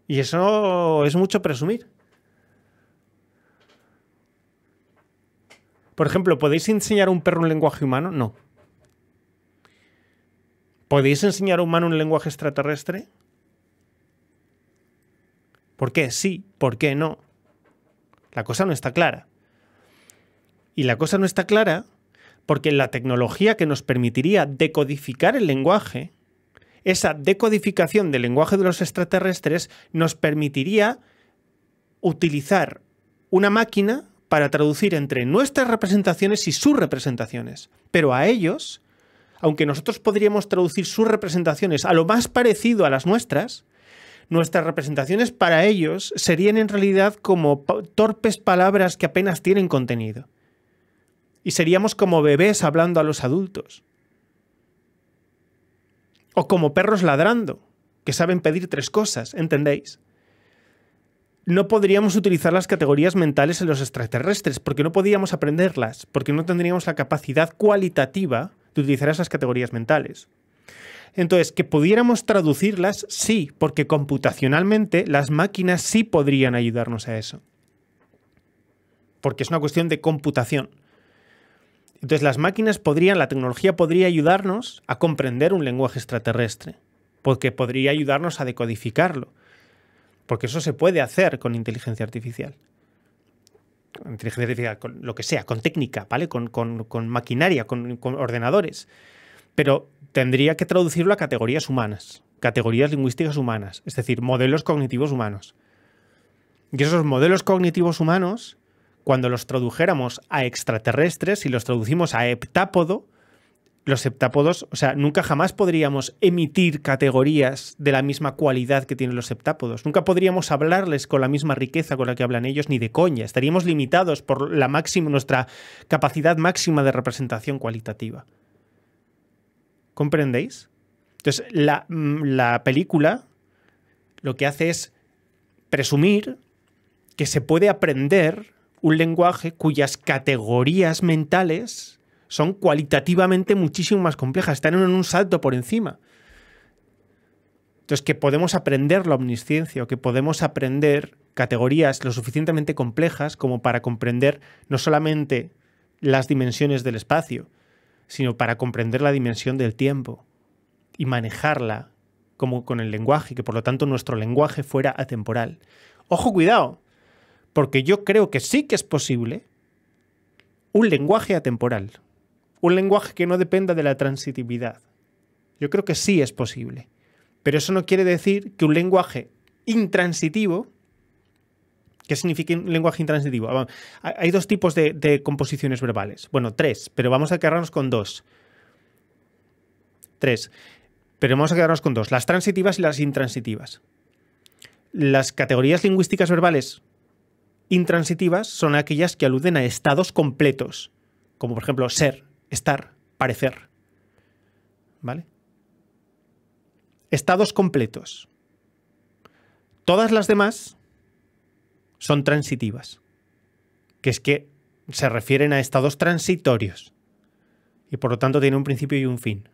Y eso es mucho presumir. Por ejemplo, ¿podéis enseñar a un perro un lenguaje humano? No. ¿Podéis enseñar a un humano un lenguaje extraterrestre? ¿Por qué sí? ¿Por qué no? La cosa no está clara. Y la cosa no está clara porque la tecnología que nos permitiría decodificar el lenguaje, esa decodificación del lenguaje de los extraterrestres, nos permitiría utilizar una máquina para traducir entre nuestras representaciones y sus representaciones. Pero a ellos, aunque nosotros podríamos traducir sus representaciones a lo más parecido a las nuestras representaciones para ellos serían en realidad como torpes palabras que apenas tienen contenido. Y seríamos como bebés hablando a los adultos. O como perros ladrando, que saben pedir tres cosas, ¿entendéis? No podríamos utilizar las categorías mentales en los extraterrestres, porque no podíamos aprenderlas, porque no tendríamos la capacidad cualitativa de utilizar esas categorías mentales. Entonces, que pudiéramos traducirlas, sí, porque computacionalmente las máquinas sí podrían ayudarnos a eso. Porque es una cuestión de computación. Entonces, las máquinas podrían, la tecnología podría ayudarnos a comprender un lenguaje extraterrestre, porque podría ayudarnos a decodificarlo. Porque eso se puede hacer con inteligencia artificial. Con inteligencia artificial, con lo que sea, con técnica, ¿vale? Con maquinaria, con ordenadores. Pero tendría que traducirlo a categorías humanas, categorías lingüísticas humanas, es decir, modelos cognitivos humanos. Y esos modelos cognitivos humanos, cuando los tradujéramos a extraterrestres y los traducimos a heptápodo, los heptápodos, o sea, nunca jamás podríamos emitir categorías de la misma cualidad que tienen los heptápodos. Nunca podríamos hablarles con la misma riqueza con la que hablan ellos, ni de coña. Estaríamos limitados por nuestra capacidad máxima de representación cualitativa. ¿Comprendéis? Entonces, la película lo que hace es presumir que se puede aprender un lenguaje cuyas categorías mentales son cualitativamente muchísimo más complejas, están en un salto por encima. Entonces, que podemos aprender la omnisciencia o que podemos aprender categorías lo suficientemente complejas como para comprender no solamente las dimensiones del espacio, sino para comprender la dimensión del tiempo y manejarla como con el lenguaje, que por lo tanto nuestro lenguaje fuera atemporal. Ojo, cuidado, porque yo creo que sí que es posible un lenguaje atemporal. Un lenguaje que no dependa de la transitividad. Yo creo que sí es posible. Pero eso no quiere decir que un lenguaje intransitivo... ¿Qué significa un lenguaje intransitivo? Hay dos tipos de composiciones verbales. Bueno, tres, pero vamos a quedarnos con dos. Tres, pero vamos a quedarnos con dos. Las transitivas y las intransitivas. Las categorías lingüísticas verbales intransitivas son aquellas que aluden a estados completos, como por ejemplo ser, estar, parecer. ¿Vale? Estados completos. Todas las demás son transitivas, que es que se refieren a estados transitorios y por lo tanto tienen un principio y un fin.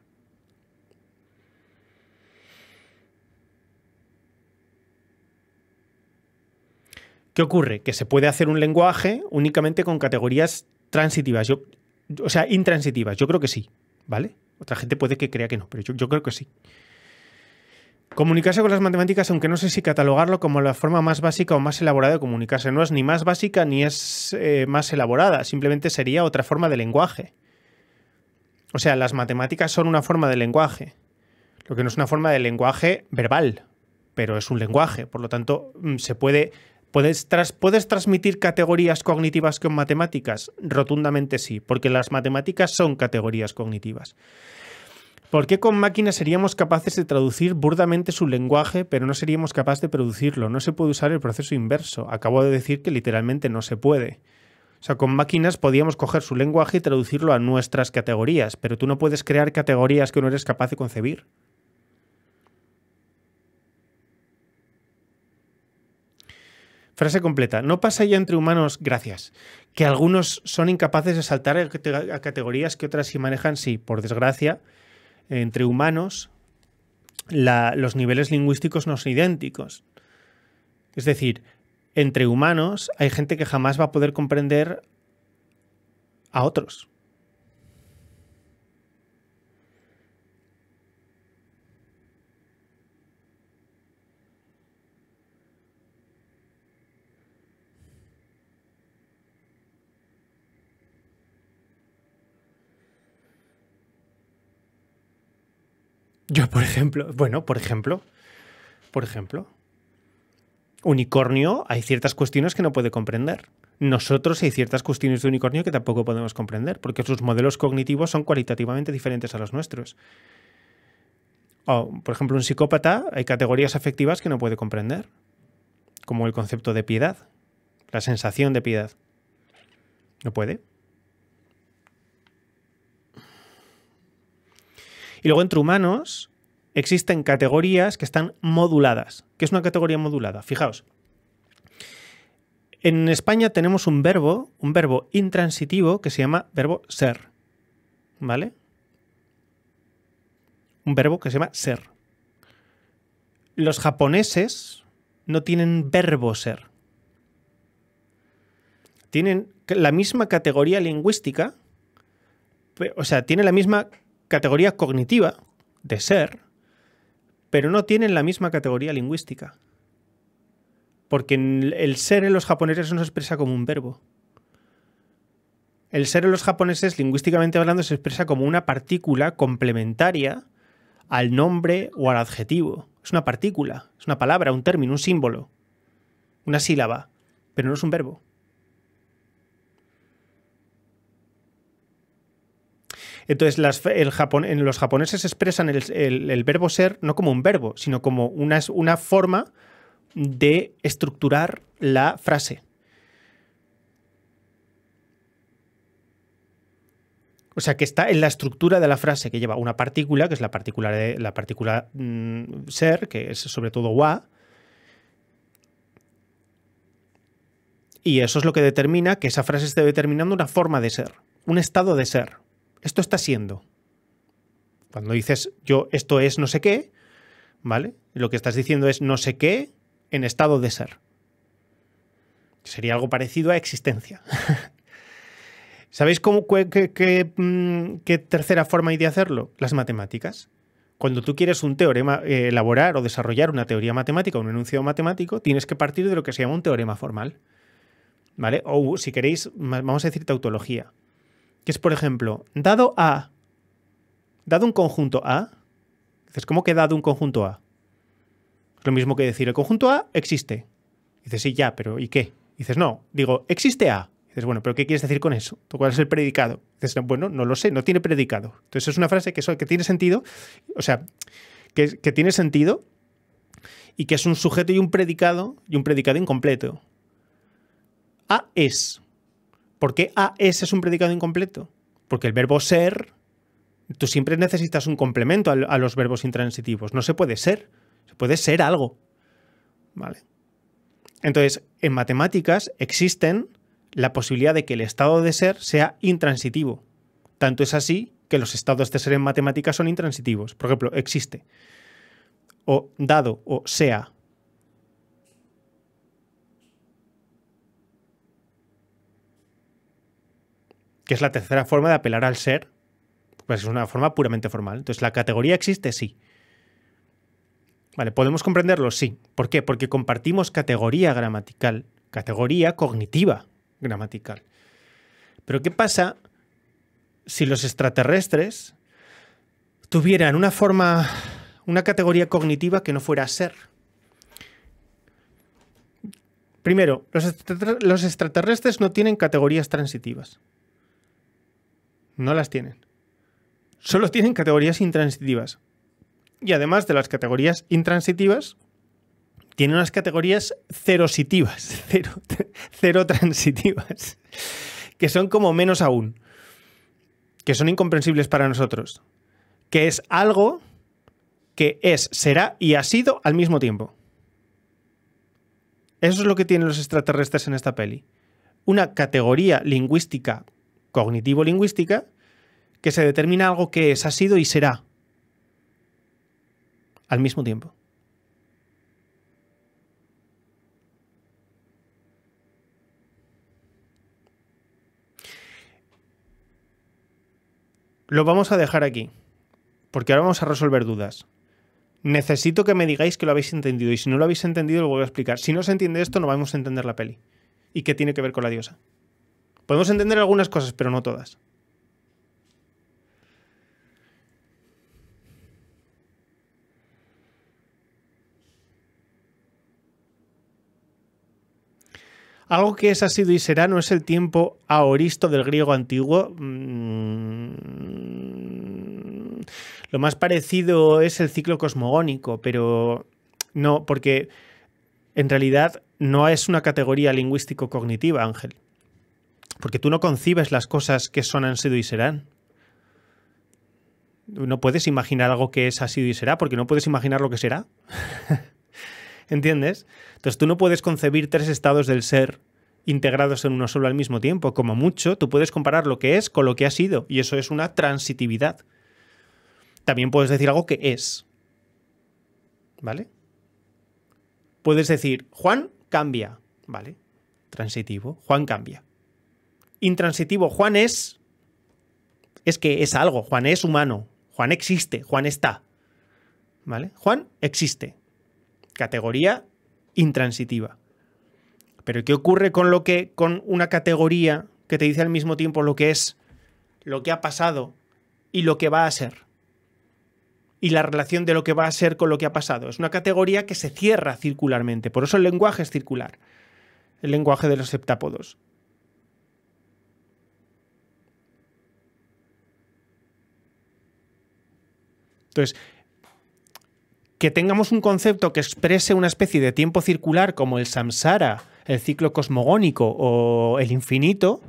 ¿Qué ocurre? Que se puede hacer un lenguaje únicamente con categorías transitivas, o sea, intransitivas. Yo creo que sí, ¿vale? Otra gente puede que crea que no, pero yo creo que sí. Comunicarse con las matemáticas, aunque no sé si catalogarlo como la forma más básica o más elaborada de comunicarse. No es ni más básica ni es más elaborada, simplemente sería otra forma de lenguaje. O sea, las matemáticas son una forma de lenguaje, lo que no es una forma de lenguaje verbal, pero es un lenguaje. Por lo tanto, ¿puedes transmitir categorías cognitivas con matemáticas? Rotundamente sí, porque las matemáticas son categorías cognitivas. ¿Por qué con máquinas seríamos capaces de traducir burdamente su lenguaje, pero no seríamos capaces de producirlo? No se puede usar el proceso inverso. Acabo de decir que literalmente no se puede. O sea, con máquinas podíamos coger su lenguaje y traducirlo a nuestras categorías, pero tú no puedes crear categorías que no eres capaz de concebir. Frase completa. No pasa ya entre humanos, gracias, que algunos son incapaces de saltar a categorías que otras sí manejan. Sí, por desgracia, entre humanos los niveles lingüísticos no son idénticos. Es decir, entre humanos hay gente que jamás va a poder comprender a otros. Yo, por ejemplo, unicornio, hay ciertas cuestiones que no puede comprender. Nosotros hay ciertas cuestiones de unicornio que tampoco podemos comprender, porque sus modelos cognitivos son cualitativamente diferentes a los nuestros. O, por ejemplo, un psicópata, hay categorías afectivas que no puede comprender, como el concepto de piedad, la sensación de piedad. No puede. Y luego entre humanos existen categorías que están moduladas. ¿Qué es una categoría modulada? Fijaos. En España tenemos un verbo intransitivo que se llama verbo ser. ¿Vale? Un verbo que se llama ser. Los japoneses no tienen verbo ser. Tienen la misma categoría lingüística, o sea, tienen la misma categoría cognitiva de ser, pero no tienen la misma categoría lingüística. Porque el ser en los japoneses no se expresa como un verbo. El ser en los japoneses, lingüísticamente hablando, se expresa como una partícula complementaria al nombre o al adjetivo. Es una partícula, es una palabra, un término, un símbolo, una sílaba, pero no es un verbo. Entonces, los japoneses expresan el verbo ser no como un verbo, sino como una forma de estructurar la frase. O sea, que está en la estructura de la frase, que lleva una partícula, que es la partícula ser, que es sobre todo wa. Y eso es lo que determina que esa frase esté determinando una forma de ser, un estado de ser. Esto está siendo. Cuando dices esto es no sé qué, ¿vale? Lo que estás diciendo es no sé qué en estado de ser. Sería algo parecido a existencia. ¿Sabéis qué tercera forma hay de hacerlo? Las matemáticas. Cuando tú quieres un teorema, elaborar o desarrollar una teoría matemática o un enunciado matemático, tienes que partir de lo que se llama un teorema formal. ¿Vale? O si queréis, vamos a decir tautología. Que es, por ejemplo, dado un conjunto A, dices, ¿cómo que dado un conjunto A? Es lo mismo que decir, el conjunto A existe. Dices, sí, ya, pero ¿y qué? Dices, no, digo, existe A. Dices, bueno, ¿pero qué quieres decir con eso? ¿Cuál es el predicado? Dices, bueno, no lo sé, no tiene predicado. Entonces es una frase que tiene sentido, o sea, que tiene sentido y que es un sujeto y un predicado incompleto. A es. ¿Por qué A es un predicado incompleto? Porque el verbo ser, tú siempre necesitas un complemento a los verbos intransitivos. No se puede ser, se puede ser algo. ¿vale? Entonces, en matemáticas existen la posibilidad de que el estado de ser sea intransitivo. Tanto es así que los estados de ser en matemáticas son intransitivos. Por ejemplo, existe, o dado, o sea. Que es la tercera forma de apelar al ser, pues es una forma puramente formal. Entonces, ¿la categoría existe? Sí. Vale, ¿podemos comprenderlo? Sí. ¿Por qué? Porque compartimos categoría gramatical, categoría cognitiva gramatical. Pero ¿qué pasa si los extraterrestres tuvieran una categoría cognitiva que no fuera ser? Primero, los extraterrestres no tienen categorías transitivas. No las tienen. Solo tienen categorías intransitivas. Y además de las categorías intransitivas, tienen unas categorías cerositivas, cero transitivas, que son como menos aún, que son incomprensibles para nosotros, que es algo que es, será y ha sido al mismo tiempo. Eso es lo que tienen los extraterrestres en esta peli. Una categoría lingüística, cognitivo-lingüística, que se determina algo que es, ha sido y será al mismo tiempo. Lo vamos a dejar aquí, porque ahora vamos a resolver dudas. Necesito que me digáis que lo habéis entendido, y si no lo habéis entendido lo voy a explicar. Si no se entiende esto, no vamos a entender la peli. ¿Y qué tiene que ver con la diosa? Podemos entender algunas cosas, pero no todas. Algo que es, ha sido y será no es el tiempo aoristo del griego antiguo. Lo más parecido es el ciclo cosmogónico, pero no, porque en realidad no es una categoría lingüístico-cognitiva, Ángel. Porque tú no concibes las cosas que son, han sido y serán. No puedes imaginar algo que es, ha sido y será, porque no puedes imaginar lo que será. ¿Entiendes? Entonces tú no puedes concebir tres estados del ser integrados en uno solo al mismo tiempo. Como mucho, tú puedes comparar lo que es con lo que ha sido, y eso es una transitividad. También puedes decir algo que es. ¿Vale? Puedes decir, Juan cambia. ¿Vale? Transitivo, Juan cambia. Intransitivo, Juan es que es algo. Juan es humano. Juan existe. Juan está. ¿Vale? Juan existe. Categoría intransitiva. Pero ¿qué ocurre con una categoría que te dice al mismo tiempo lo que es, lo que ha pasado y lo que va a ser? Y la relación de lo que va a ser con lo que ha pasado. Es una categoría que se cierra circularmente. Por eso el lenguaje es circular. El lenguaje de los heptápodos. Entonces, que tengamos un concepto que exprese una especie de tiempo circular como el samsara, el ciclo cosmogónico o el infinito,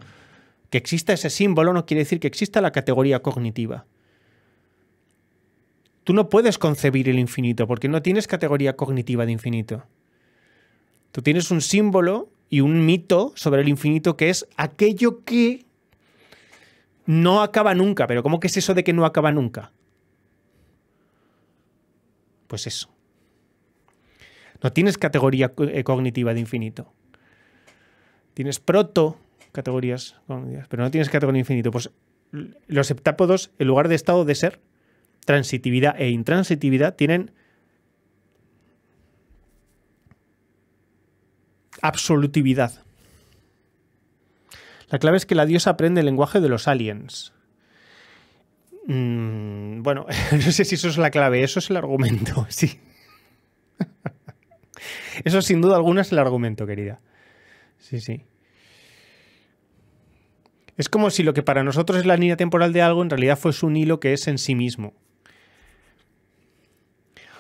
que exista ese símbolo no quiere decir que exista la categoría cognitiva. Tú no puedes concebir el infinito porque no tienes categoría cognitiva de infinito. Tú tienes un símbolo y un mito sobre el infinito que es aquello que no acaba nunca. Pero ¿cómo que es eso de que no acaba nunca? Pues eso. No tienes categoría cognitiva de infinito. Tienes proto-categorías cognitivas, pero no tienes categoría de infinito. Pues los heptápodos, en lugar de estado de ser, transitividad e intransitividad, tienen absolutividad. La clave es que la diosa aprende el lenguaje de los aliens. Bueno, no sé si eso es la clave, eso es el argumento, sí. Eso sin duda alguna es el argumento, querida. Sí, sí. Es como si lo que para nosotros es la línea temporal de algo en realidad fuese un hilo que es en sí mismo.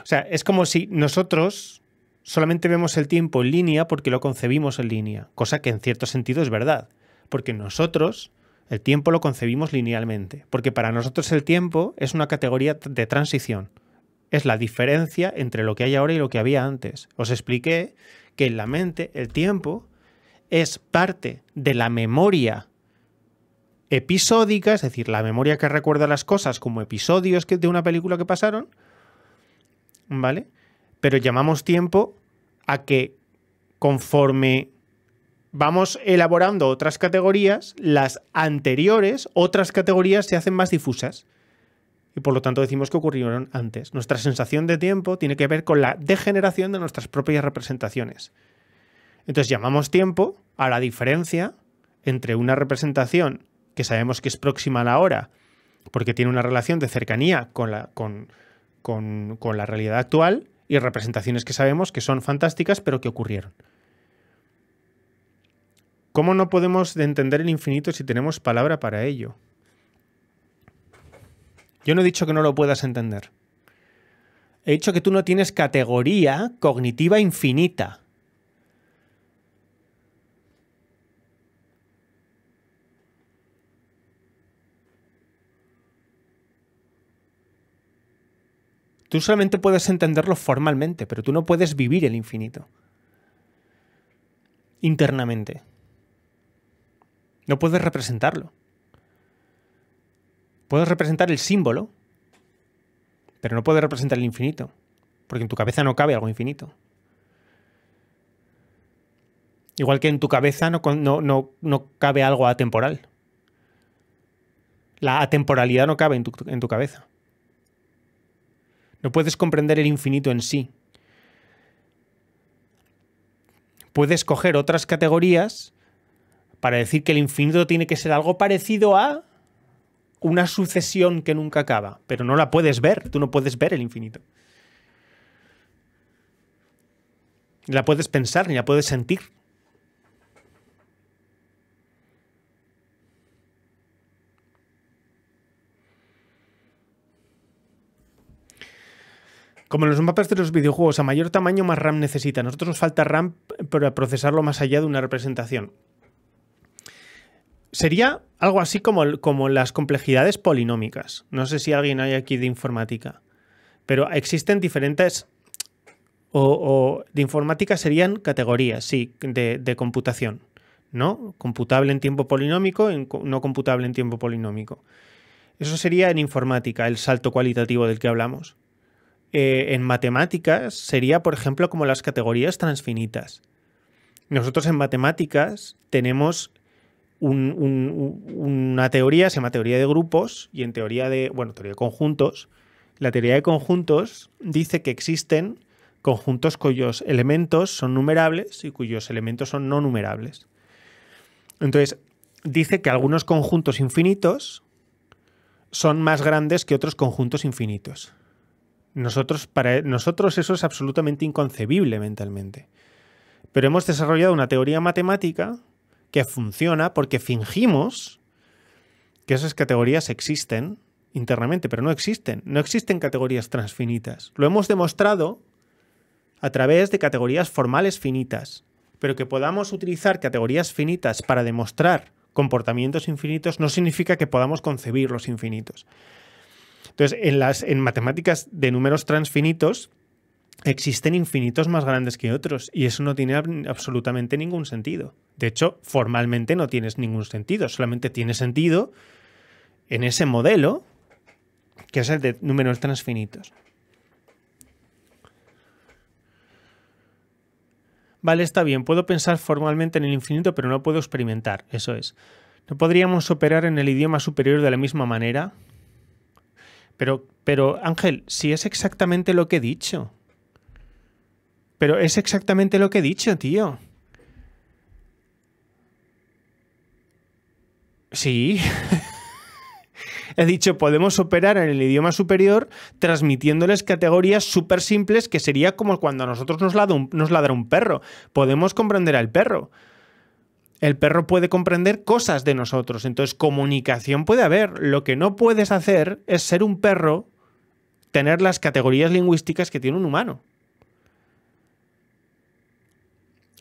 O sea, es como si nosotros solamente vemos el tiempo en línea porque lo concebimos en línea, cosa que en cierto sentido es verdad, porque nosotros el tiempo lo concebimos linealmente, porque para nosotros el tiempo es una categoría de transición es la diferencia entre lo que hay ahora y lo que había antes. Os expliqué que en la mente el tiempo es parte de la memoria episódica, es decir, la memoria que recuerda las cosas como episodios de una película que pasaron, ¿vale? Pero llamamos tiempo a que conforme vamos elaborando otras categorías, las anteriores, otras categorías se hacen más difusas. Y por lo tanto decimos que ocurrieron antes. Nuestra sensación de tiempo tiene que ver con la degeneración de nuestras propias representaciones. Entonces llamamos tiempo a la diferencia entre una representación que sabemos que es próxima a la hora, porque tiene una relación de cercanía con la realidad actual, y representaciones que sabemos que son fantásticas, pero que ocurrieron. ¿Cómo no podemos entender el infinito si tenemos palabra para ello? Yo no he dicho que no lo puedas entender. He dicho que tú no tienes categoría cognitiva infinita. Tú solamente puedes entenderlo formalmente, pero tú no puedes vivir el infinito. Internamente. No puedes representarlo. Puedes representar el símbolo, pero no puedes representar el infinito, porque en tu cabeza no cabe algo infinito. Igual que en tu cabeza no cabe algo atemporal. La atemporalidad no cabe en tu cabeza. No puedes comprender el infinito en sí. Puedes coger otras categorías para decir que el infinito tiene que ser algo parecido a una sucesión que nunca acaba, pero no la puedes ver. Tú no puedes ver el infinito. Ni la puedes pensar, ni la puedes sentir. Como en los mapas de los videojuegos, a mayor tamaño más RAM necesita. A nosotros nos falta RAM para procesarlo más allá de una representación. Sería algo así como las complejidades polinómicas. No sé si alguien hay aquí de informática, pero existen diferentes... O de informática serían categorías, sí, de computación, ¿no? Computable en tiempo polinómico, no computable en tiempo polinómico. Eso sería en informática, el salto cualitativo del que hablamos. En matemáticas sería, por ejemplo, como las categorías transfinitas. Nosotros en matemáticas tenemos una teoría, se llama teoría de grupos, y en teoría de conjuntos. La teoría de conjuntos dice que existen conjuntos cuyos elementos son numerables y cuyos elementos son no numerables. Entonces, dice que algunos conjuntos infinitos son más grandes que otros conjuntos infinitos. Para nosotros eso es absolutamente inconcebible mentalmente. Pero hemos desarrollado una teoría matemática que funciona porque fingimos que esas categorías existen internamente, pero no existen. No existen categorías transfinitas. Lo hemos demostrado a través de categorías formales finitas. Pero que podamos utilizar categorías finitas para demostrar comportamientos infinitos no significa que podamos concebir los infinitos. Entonces, en matemáticas de números transfinitos existen infinitos más grandes que otros y eso no tiene absolutamente ningún sentido. De hecho, formalmente no tiene ningún sentido, solamente tiene sentido en ese modelo que es el de números transfinitos. Vale, está bien, puedo pensar formalmente en el infinito, pero no puedo experimentar, eso es. ¿No podríamos operar en el idioma superior de la misma manera? Pero Ángel, si es exactamente lo que he dicho. Pero es exactamente lo que he dicho, tío. Sí. He dicho, podemos operar en el idioma superior transmitiéndoles categorías súper simples que sería como cuando a nosotros nos ladra un perro. Podemos comprender al perro. El perro puede comprender cosas de nosotros. Entonces, comunicación puede haber. Lo que no puedes hacer es ser un perro, tener las categorías lingüísticas que tiene un humano.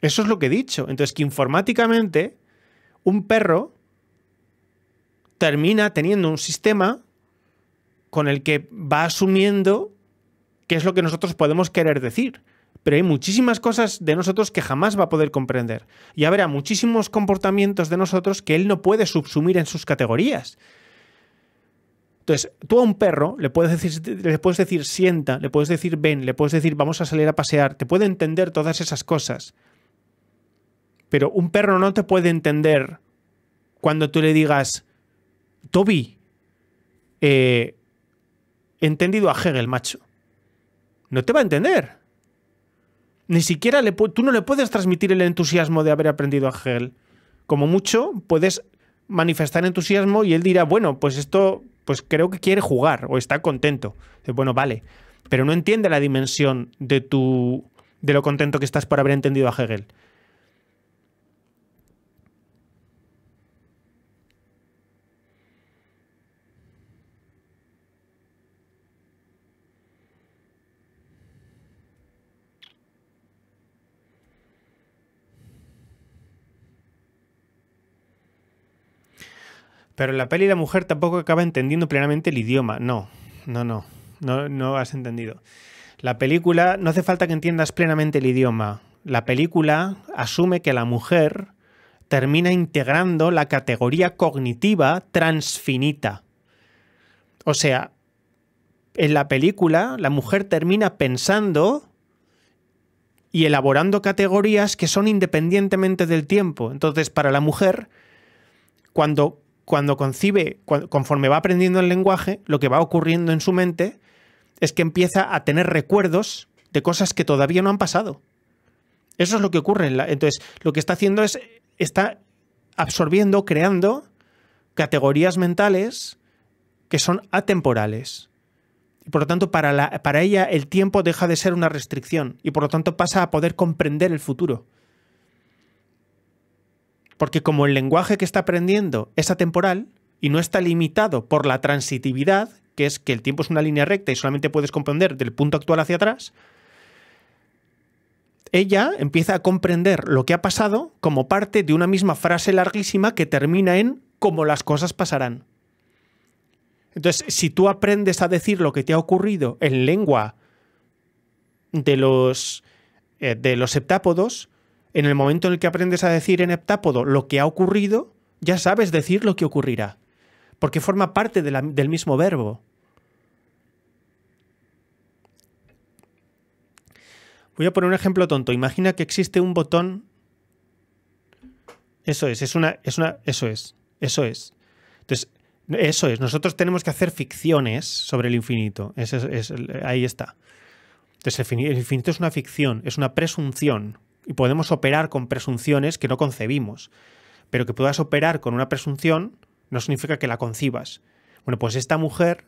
Eso es lo que he dicho. Entonces, que informáticamente un perro termina teniendo un sistema con el que va asumiendo qué es lo que nosotros podemos querer decir. Pero hay muchísimas cosas de nosotros que jamás va a poder comprender. Y habrá muchísimos comportamientos de nosotros que él no puede subsumir en sus categorías. Entonces, tú a un perro le puedes decir sienta, le puedes decir ven, le puedes decir vamos a salir a pasear, te puede entender todas esas cosas. Pero un perro no te puede entender cuando tú le digas Toby, he entendido a Hegel, macho. No te va a entender. Ni siquiera tú no le puedes transmitir el entusiasmo de haber aprendido a Hegel. Como mucho, puedes manifestar entusiasmo y él dirá, bueno, pues esto, pues creo que quiere jugar o está contento. Bueno, vale. Pero no entiende la dimensión de lo contento que estás por haber entendido a Hegel. Pero en la peli la mujer tampoco acaba entendiendo plenamente el idioma. No has entendido. La película, no hace falta que entiendas plenamente el idioma. La película asume que la mujer termina integrando la categoría cognitiva transfinita. O sea, en la película la mujer termina pensando y elaborando categorías que son independientemente del tiempo. Entonces, para la mujer, cuando concibe, conforme va aprendiendo el lenguaje, lo que va ocurriendo en su mente es que empieza a tener recuerdos de cosas que todavía no han pasado. Eso es lo que ocurre. Entonces, lo que está haciendo está absorbiendo, creando categorías mentales que son atemporales. Y por lo tanto, para ella el tiempo deja de ser una restricción y por lo tanto pasa a poder comprender el futuro. Porque como el lenguaje que está aprendiendo es atemporal y no está limitado por la transitividad, que es que el tiempo es una línea recta y solamente puedes comprender del punto actual hacia atrás, ella empieza a comprender lo que ha pasado como parte de una misma frase larguísima que termina en cómo las cosas pasarán. Entonces, si tú aprendes a decir lo que te ha ocurrido en lengua de los heptápodos, en el momento en el que aprendes a decir en heptápodo lo que ha ocurrido, ya sabes decir lo que ocurrirá, porque forma parte del mismo verbo. Voy a poner un ejemplo tonto. Imagina que existe un botón. Eso es. Entonces, eso es. Nosotros tenemos que hacer ficciones sobre el infinito. Ahí está. Entonces, el infinito es una ficción, es una presunción. Y podemos operar con presunciones que no concebimos. Pero que puedas operar con una presunción no significa que la concibas. Bueno, pues esta mujer,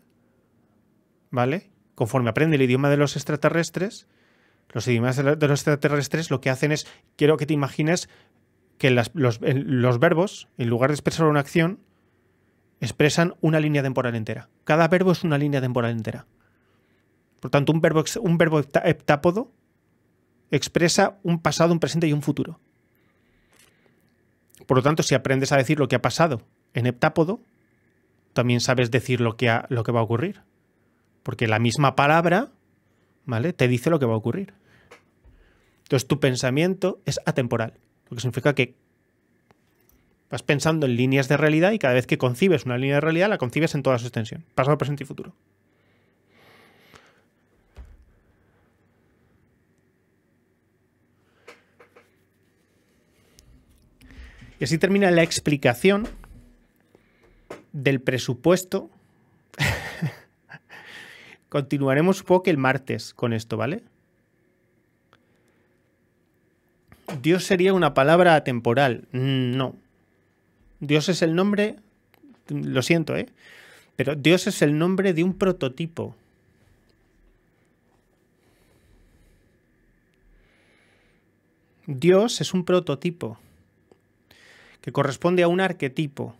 ¿vale? Conforme aprende el idioma de los extraterrestres, los idiomas de los extraterrestres lo que hacen es, quiero que te imagines que los verbos, en lugar de expresar una acción, expresan una línea temporal entera. Cada verbo es una línea temporal entera. Por tanto, un verbo heptápodo expresa un pasado, un presente y un futuro. Por lo tanto, si aprendes a decir lo que ha pasado en heptápodo, también sabes decir lo que va a ocurrir. Porque la misma palabra, ¿vale?, te dice lo que va a ocurrir. Entonces, tu pensamiento es atemporal, lo que significa que vas pensando en líneas de realidad y cada vez que concibes una línea de realidad, la concibes en toda su extensión, pasado, presente y futuro. Y así termina la explicación del presupuesto. Continuaremos, supongo que el martes con esto, ¿vale? Dios sería una palabra atemporal. No. Dios es el nombre, lo siento, pero Dios es el nombre de un prototipo. Dios es un prototipo que corresponde a un arquetipo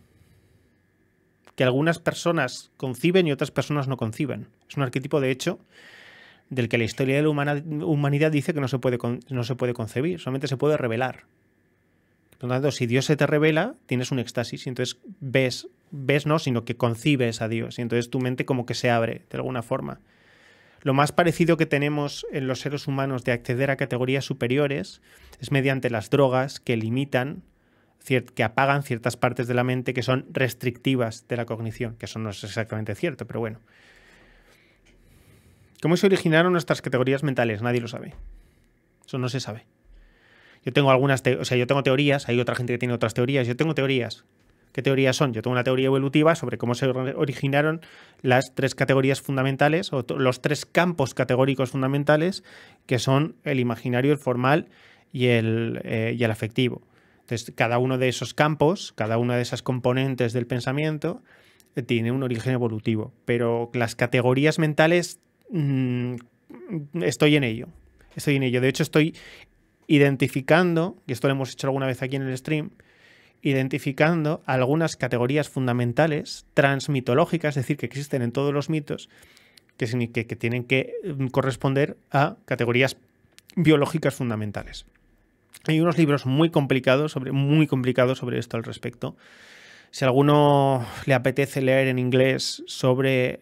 que algunas personas conciben y otras personas no conciben. Es un arquetipo, de hecho, del que la historia de la humanidad dice que no se puede concebir, solamente se puede revelar. Por lo tanto, si Dios se te revela, tienes un éxtasis y entonces ves no, sino que concibes a Dios y entonces tu mente como que se abre de alguna forma. Lo más parecido que tenemos en los seres humanos de acceder a categorías superiores es mediante las drogas que limitan, que apagan ciertas partes de la mente que son restrictivas de la cognición, que eso no es exactamente cierto, pero bueno. ¿Cómo se originaron nuestras categorías mentales? Nadie lo sabe. Eso no se sabe. Yo tengo yo tengo teorías, hay otra gente que tiene otras teorías, yo tengo teorías. ¿Qué teorías son? Yo tengo una teoría evolutiva sobre cómo se originaron las tres categorías fundamentales o los tres campos categóricos fundamentales que son el imaginario, el formal y el afectivo. Entonces, cada uno de esos campos, cada una de esas componentes del pensamiento tiene un origen evolutivo. Pero las categorías mentales, estoy en ello. Estoy en ello. De hecho, estoy identificando, y esto lo hemos hecho alguna vez aquí en el stream, identificando algunas categorías fundamentales transmitológicas, es decir, que existen en todos los mitos, que tienen que corresponder a categorías biológicas fundamentales. Hay unos libros muy complicados sobre esto al respecto. Si a alguno le apetece leer en inglés sobre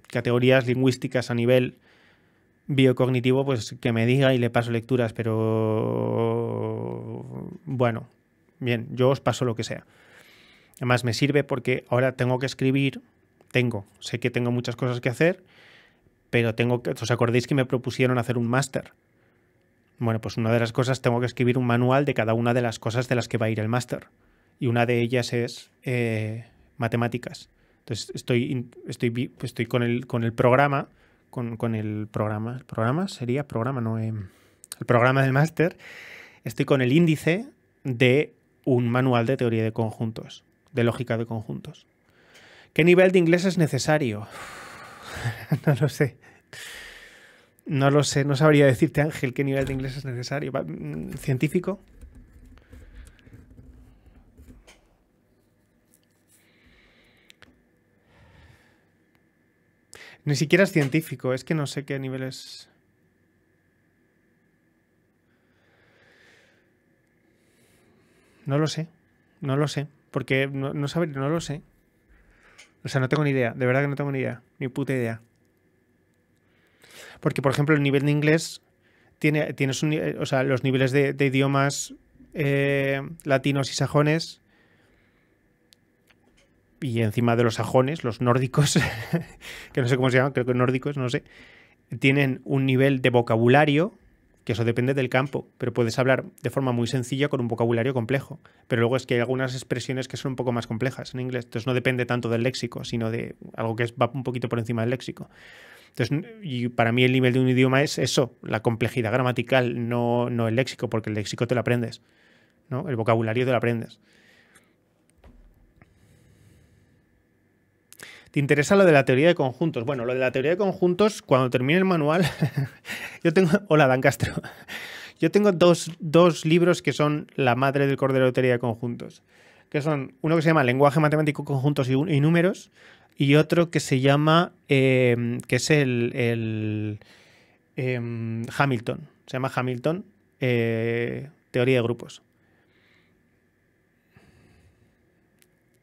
categorías lingüísticas a nivel biocognitivo, pues que me diga y le paso lecturas, pero bueno, bien, yo os paso lo que sea. Además me sirve porque ahora tengo que escribir, sé que tengo muchas cosas que hacer, pero ¿os acordáis que me propusieron hacer un máster? Bueno, pues una de las cosas, tengo que escribir un manual de cada una de las cosas de las que va a ir el máster. Y una de ellas es matemáticas. Entonces estoy con el programa, el programa del máster, estoy con el índice de un manual de teoría de conjuntos, de lógica de conjuntos. ¿Qué nivel de inglés es necesario? No lo sé. No lo sé, no sabría decirte, Ángel, qué nivel de inglés es necesario. ¿Científico? Ni siquiera es científico, es que no sé qué nivel es. No lo sé, porque no lo sé. O sea, no tengo ni idea, de verdad que no tengo ni idea, ni puta idea. Porque, por ejemplo, el nivel de inglés tienes los niveles de idiomas latinos y sajones, y encima de los sajones, los nórdicos, que no sé cómo se llaman, creo que nórdicos, no sé, tienen un nivel de vocabulario, que eso depende del campo, pero puedes hablar de forma muy sencilla con un vocabulario complejo. Pero luego es que hay algunas expresiones que son un poco más complejas en inglés, entonces no depende tanto del léxico, sino de algo que va un poquito por encima del léxico. Entonces, y para mí el nivel de un idioma es eso, la complejidad gramatical, no el léxico, porque el léxico te lo aprendes, ¿no? El vocabulario te lo aprendes. ¿Te interesa lo de la teoría de conjuntos? Bueno, lo de la teoría de conjuntos, cuando termine el manual, Hola, Dan Castro. Yo tengo dos libros que son la madre del cordero de teoría de conjuntos, que son uno que se llama Lenguaje Matemático, Conjuntos y Números, y otro que se llama, que es Hamilton. Se llama Hamilton, Teoría de Grupos.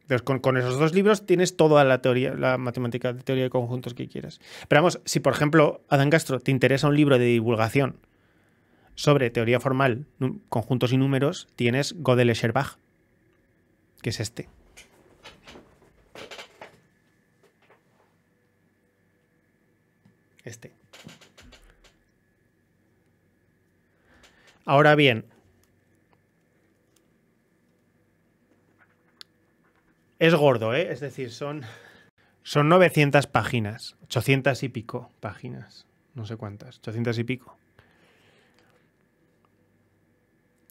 Entonces, con esos dos libros tienes toda la teoría, la matemática de teoría de conjuntos que quieras. Pero vamos, si por ejemplo, Adán Castro, te interesa un libro de divulgación sobre teoría formal, conjuntos y números, tienes Gödel-Scherbach, que es este. Ahora bien, es gordo, ¿eh? Es decir, son 900 páginas, 800 y pico páginas, no sé cuántas, 800 y pico.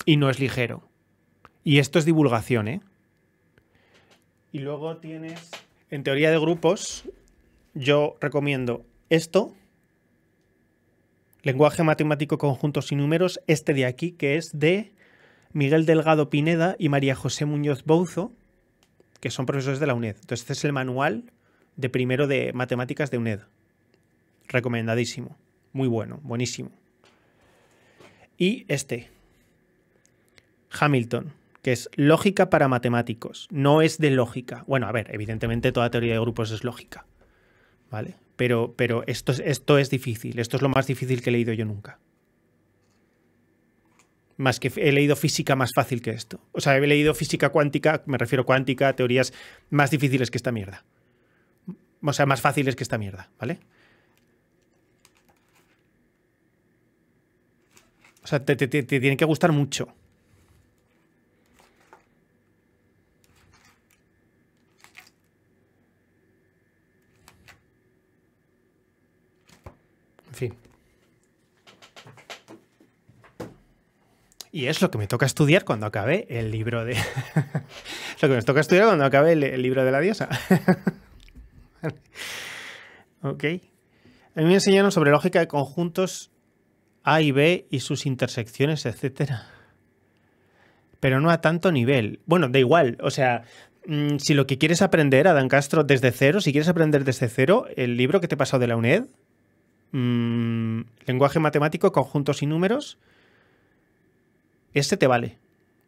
Y no es ligero. Y esto es divulgación, ¿eh? Y luego tienes, en teoría de grupos, yo recomiendo esto, Lenguaje Matemático, Conjuntos y Números, este de aquí, que es de Miguel Delgado Pineda y María José Muñoz Bouzo, que son profesores de la UNED. Entonces, este es el manual de primero de matemáticas de UNED. Recomendadísimo. Muy bueno, buenísimo. Y este, Hamilton, que es lógica para matemáticos. No es de lógica. Bueno, a ver, evidentemente toda teoría de grupos es lógica. ¿vale? Pero esto es difícil. Esto es lo más difícil que he leído yo nunca. Más que he leído física más fácil que esto. O sea, he leído física cuántica, me refiero cuántica, teorías más difíciles que esta mierda. O sea, más fáciles que esta mierda, ¿vale? O sea, te tiene que gustar mucho. En fin. Y es lo que me toca estudiar cuando acabe el libro de... lo que me toca estudiar cuando acabe el libro de la diosa. Ok. A mí me enseñaron sobre lógica de conjuntos A y B y sus intersecciones, etcétera. Pero no a tanto nivel. Bueno, da igual. O sea, si lo que quieres aprender, Adán Castro, desde cero, si quieres aprender desde cero, el libro que te he pasado de la UNED, lenguaje matemático, conjuntos y números, ese te vale.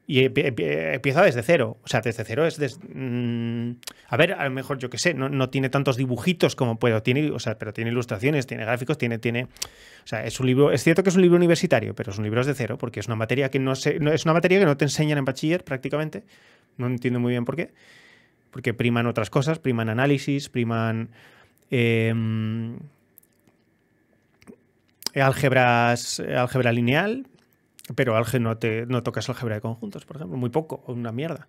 Y empieza desde cero. O sea, desde cero es... a ver, a lo mejor, yo qué sé, no tiene tantos dibujitos como puedo. Pero tiene ilustraciones, tiene gráficos, tiene... O sea, es un libro... Es cierto que es un libro universitario, pero es un libro desde cero, porque es una materia que es una materia que no te enseñan en bachiller prácticamente. No entiendo muy bien por qué. Porque priman otras cosas, priman análisis, priman... álgebra lineal, pero no tocas álgebra de conjuntos, por ejemplo, muy poco, o una mierda.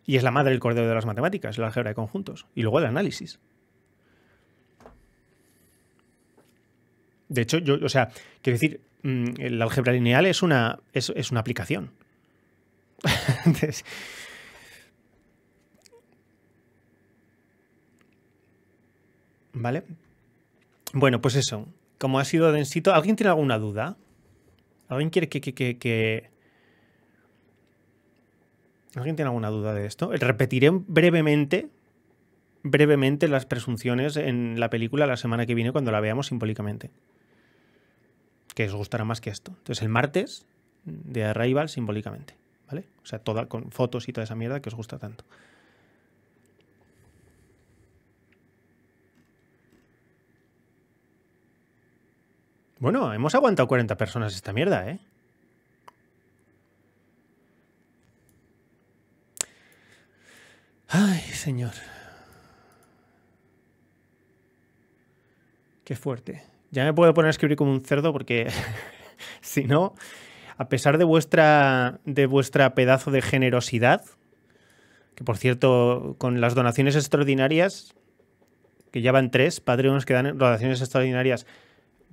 Y es la madre del cordero de las matemáticas, la álgebra de conjuntos. Y luego el análisis. De hecho, quiero decir, el álgebra lineal es una aplicación. Entonces, ¿vale? Bueno, pues eso. Como ha sido densito, ¿alguien tiene alguna duda? ¿Alguien quiere que... ¿Alguien tiene alguna duda de esto? Repetiré brevemente las presunciones en la película la semana que viene cuando la veamos simbólicamente. Que os gustará más que esto. Entonces, el martes de Arrival simbólicamente, ¿vale? O sea, toda con fotos y toda esa mierda que os gusta tanto. Bueno, hemos aguantado 40 personas esta mierda, ¿eh? Ay, señor. Qué fuerte. Ya me puedo poner a escribir como un cerdo porque si no, a pesar de vuestra pedazo de generosidad, que por cierto, con las donaciones extraordinarias, que ya van 3 Patreons que dan donaciones extraordinarias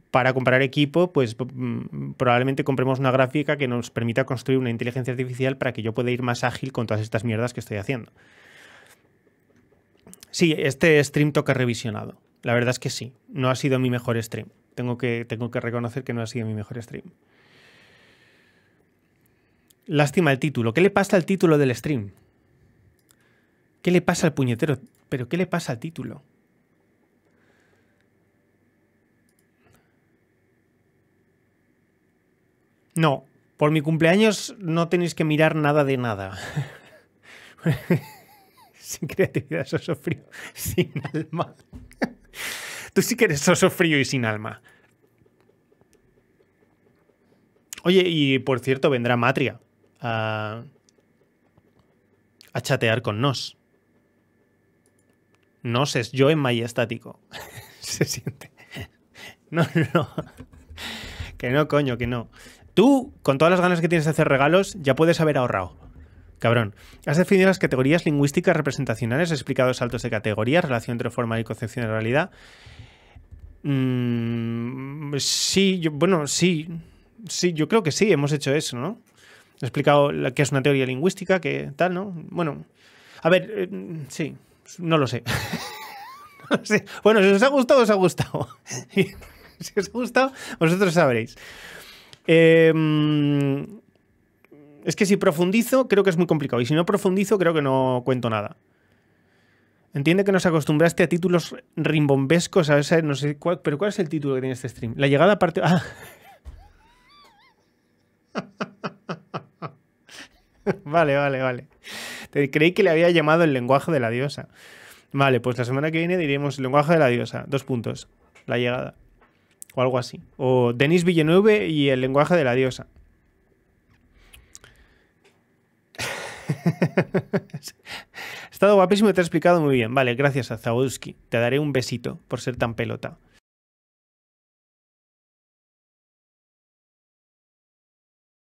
para comprar equipo, pues probablemente compremos una gráfica que nos permita construir una inteligencia artificial para que yo pueda ir más ágil con todas estas mierdas que estoy haciendo. Sí, este stream toca revisionado. La verdad es que sí. No ha sido mi mejor stream. Tengo que reconocer que no ha sido mi mejor stream. Lástima el título. ¿Qué le pasa al título del stream? ¿Qué le pasa al puñetero? ¿Pero qué le pasa al título? No, por mi cumpleaños no tenéis que mirar nada de nada. Sin creatividad, soso frío, sin alma. Tú sí que eres soso frío y sin alma. Oye, y por cierto, vendrá Matria a chatear con Nos. Nos es yo en majestático. Se siente. No. Que no, coño, que no. Tú, con todas las ganas que tienes de hacer regalos, ya puedes haber ahorrado. Cabrón. Has definido las categorías lingüísticas representacionales, has explicado saltos de categorías, relación entre formal y concepción de realidad. Sí, sí, yo creo que sí, hemos hecho eso, ¿no? He explicado qué es una teoría lingüística, qué tal, ¿no? Bueno, a ver, sí, no lo sé. No lo sé. Bueno, si os ha gustado, os ha gustado. Si os ha gustado, vosotros sabréis. Es que si profundizo, creo que es muy complicado. Y si no profundizo, creo que no cuento nada. Entiende que nos acostumbraste a títulos rimbombescos, a ese, no sé cuál, pero ¿cuál es el título que tiene este stream? La llegada parte... Ah. Vale. Creí que le había llamado el lenguaje de la diosa. Vale, pues la semana que viene diremos el lenguaje de la diosa. 2 puntos. La llegada. O algo así. O Denis Villeneuve y el lenguaje de la diosa. Ha estado guapísimo y te he explicado muy bien. Vale, gracias a Zawodski. Te daré un besito por ser tan pelota.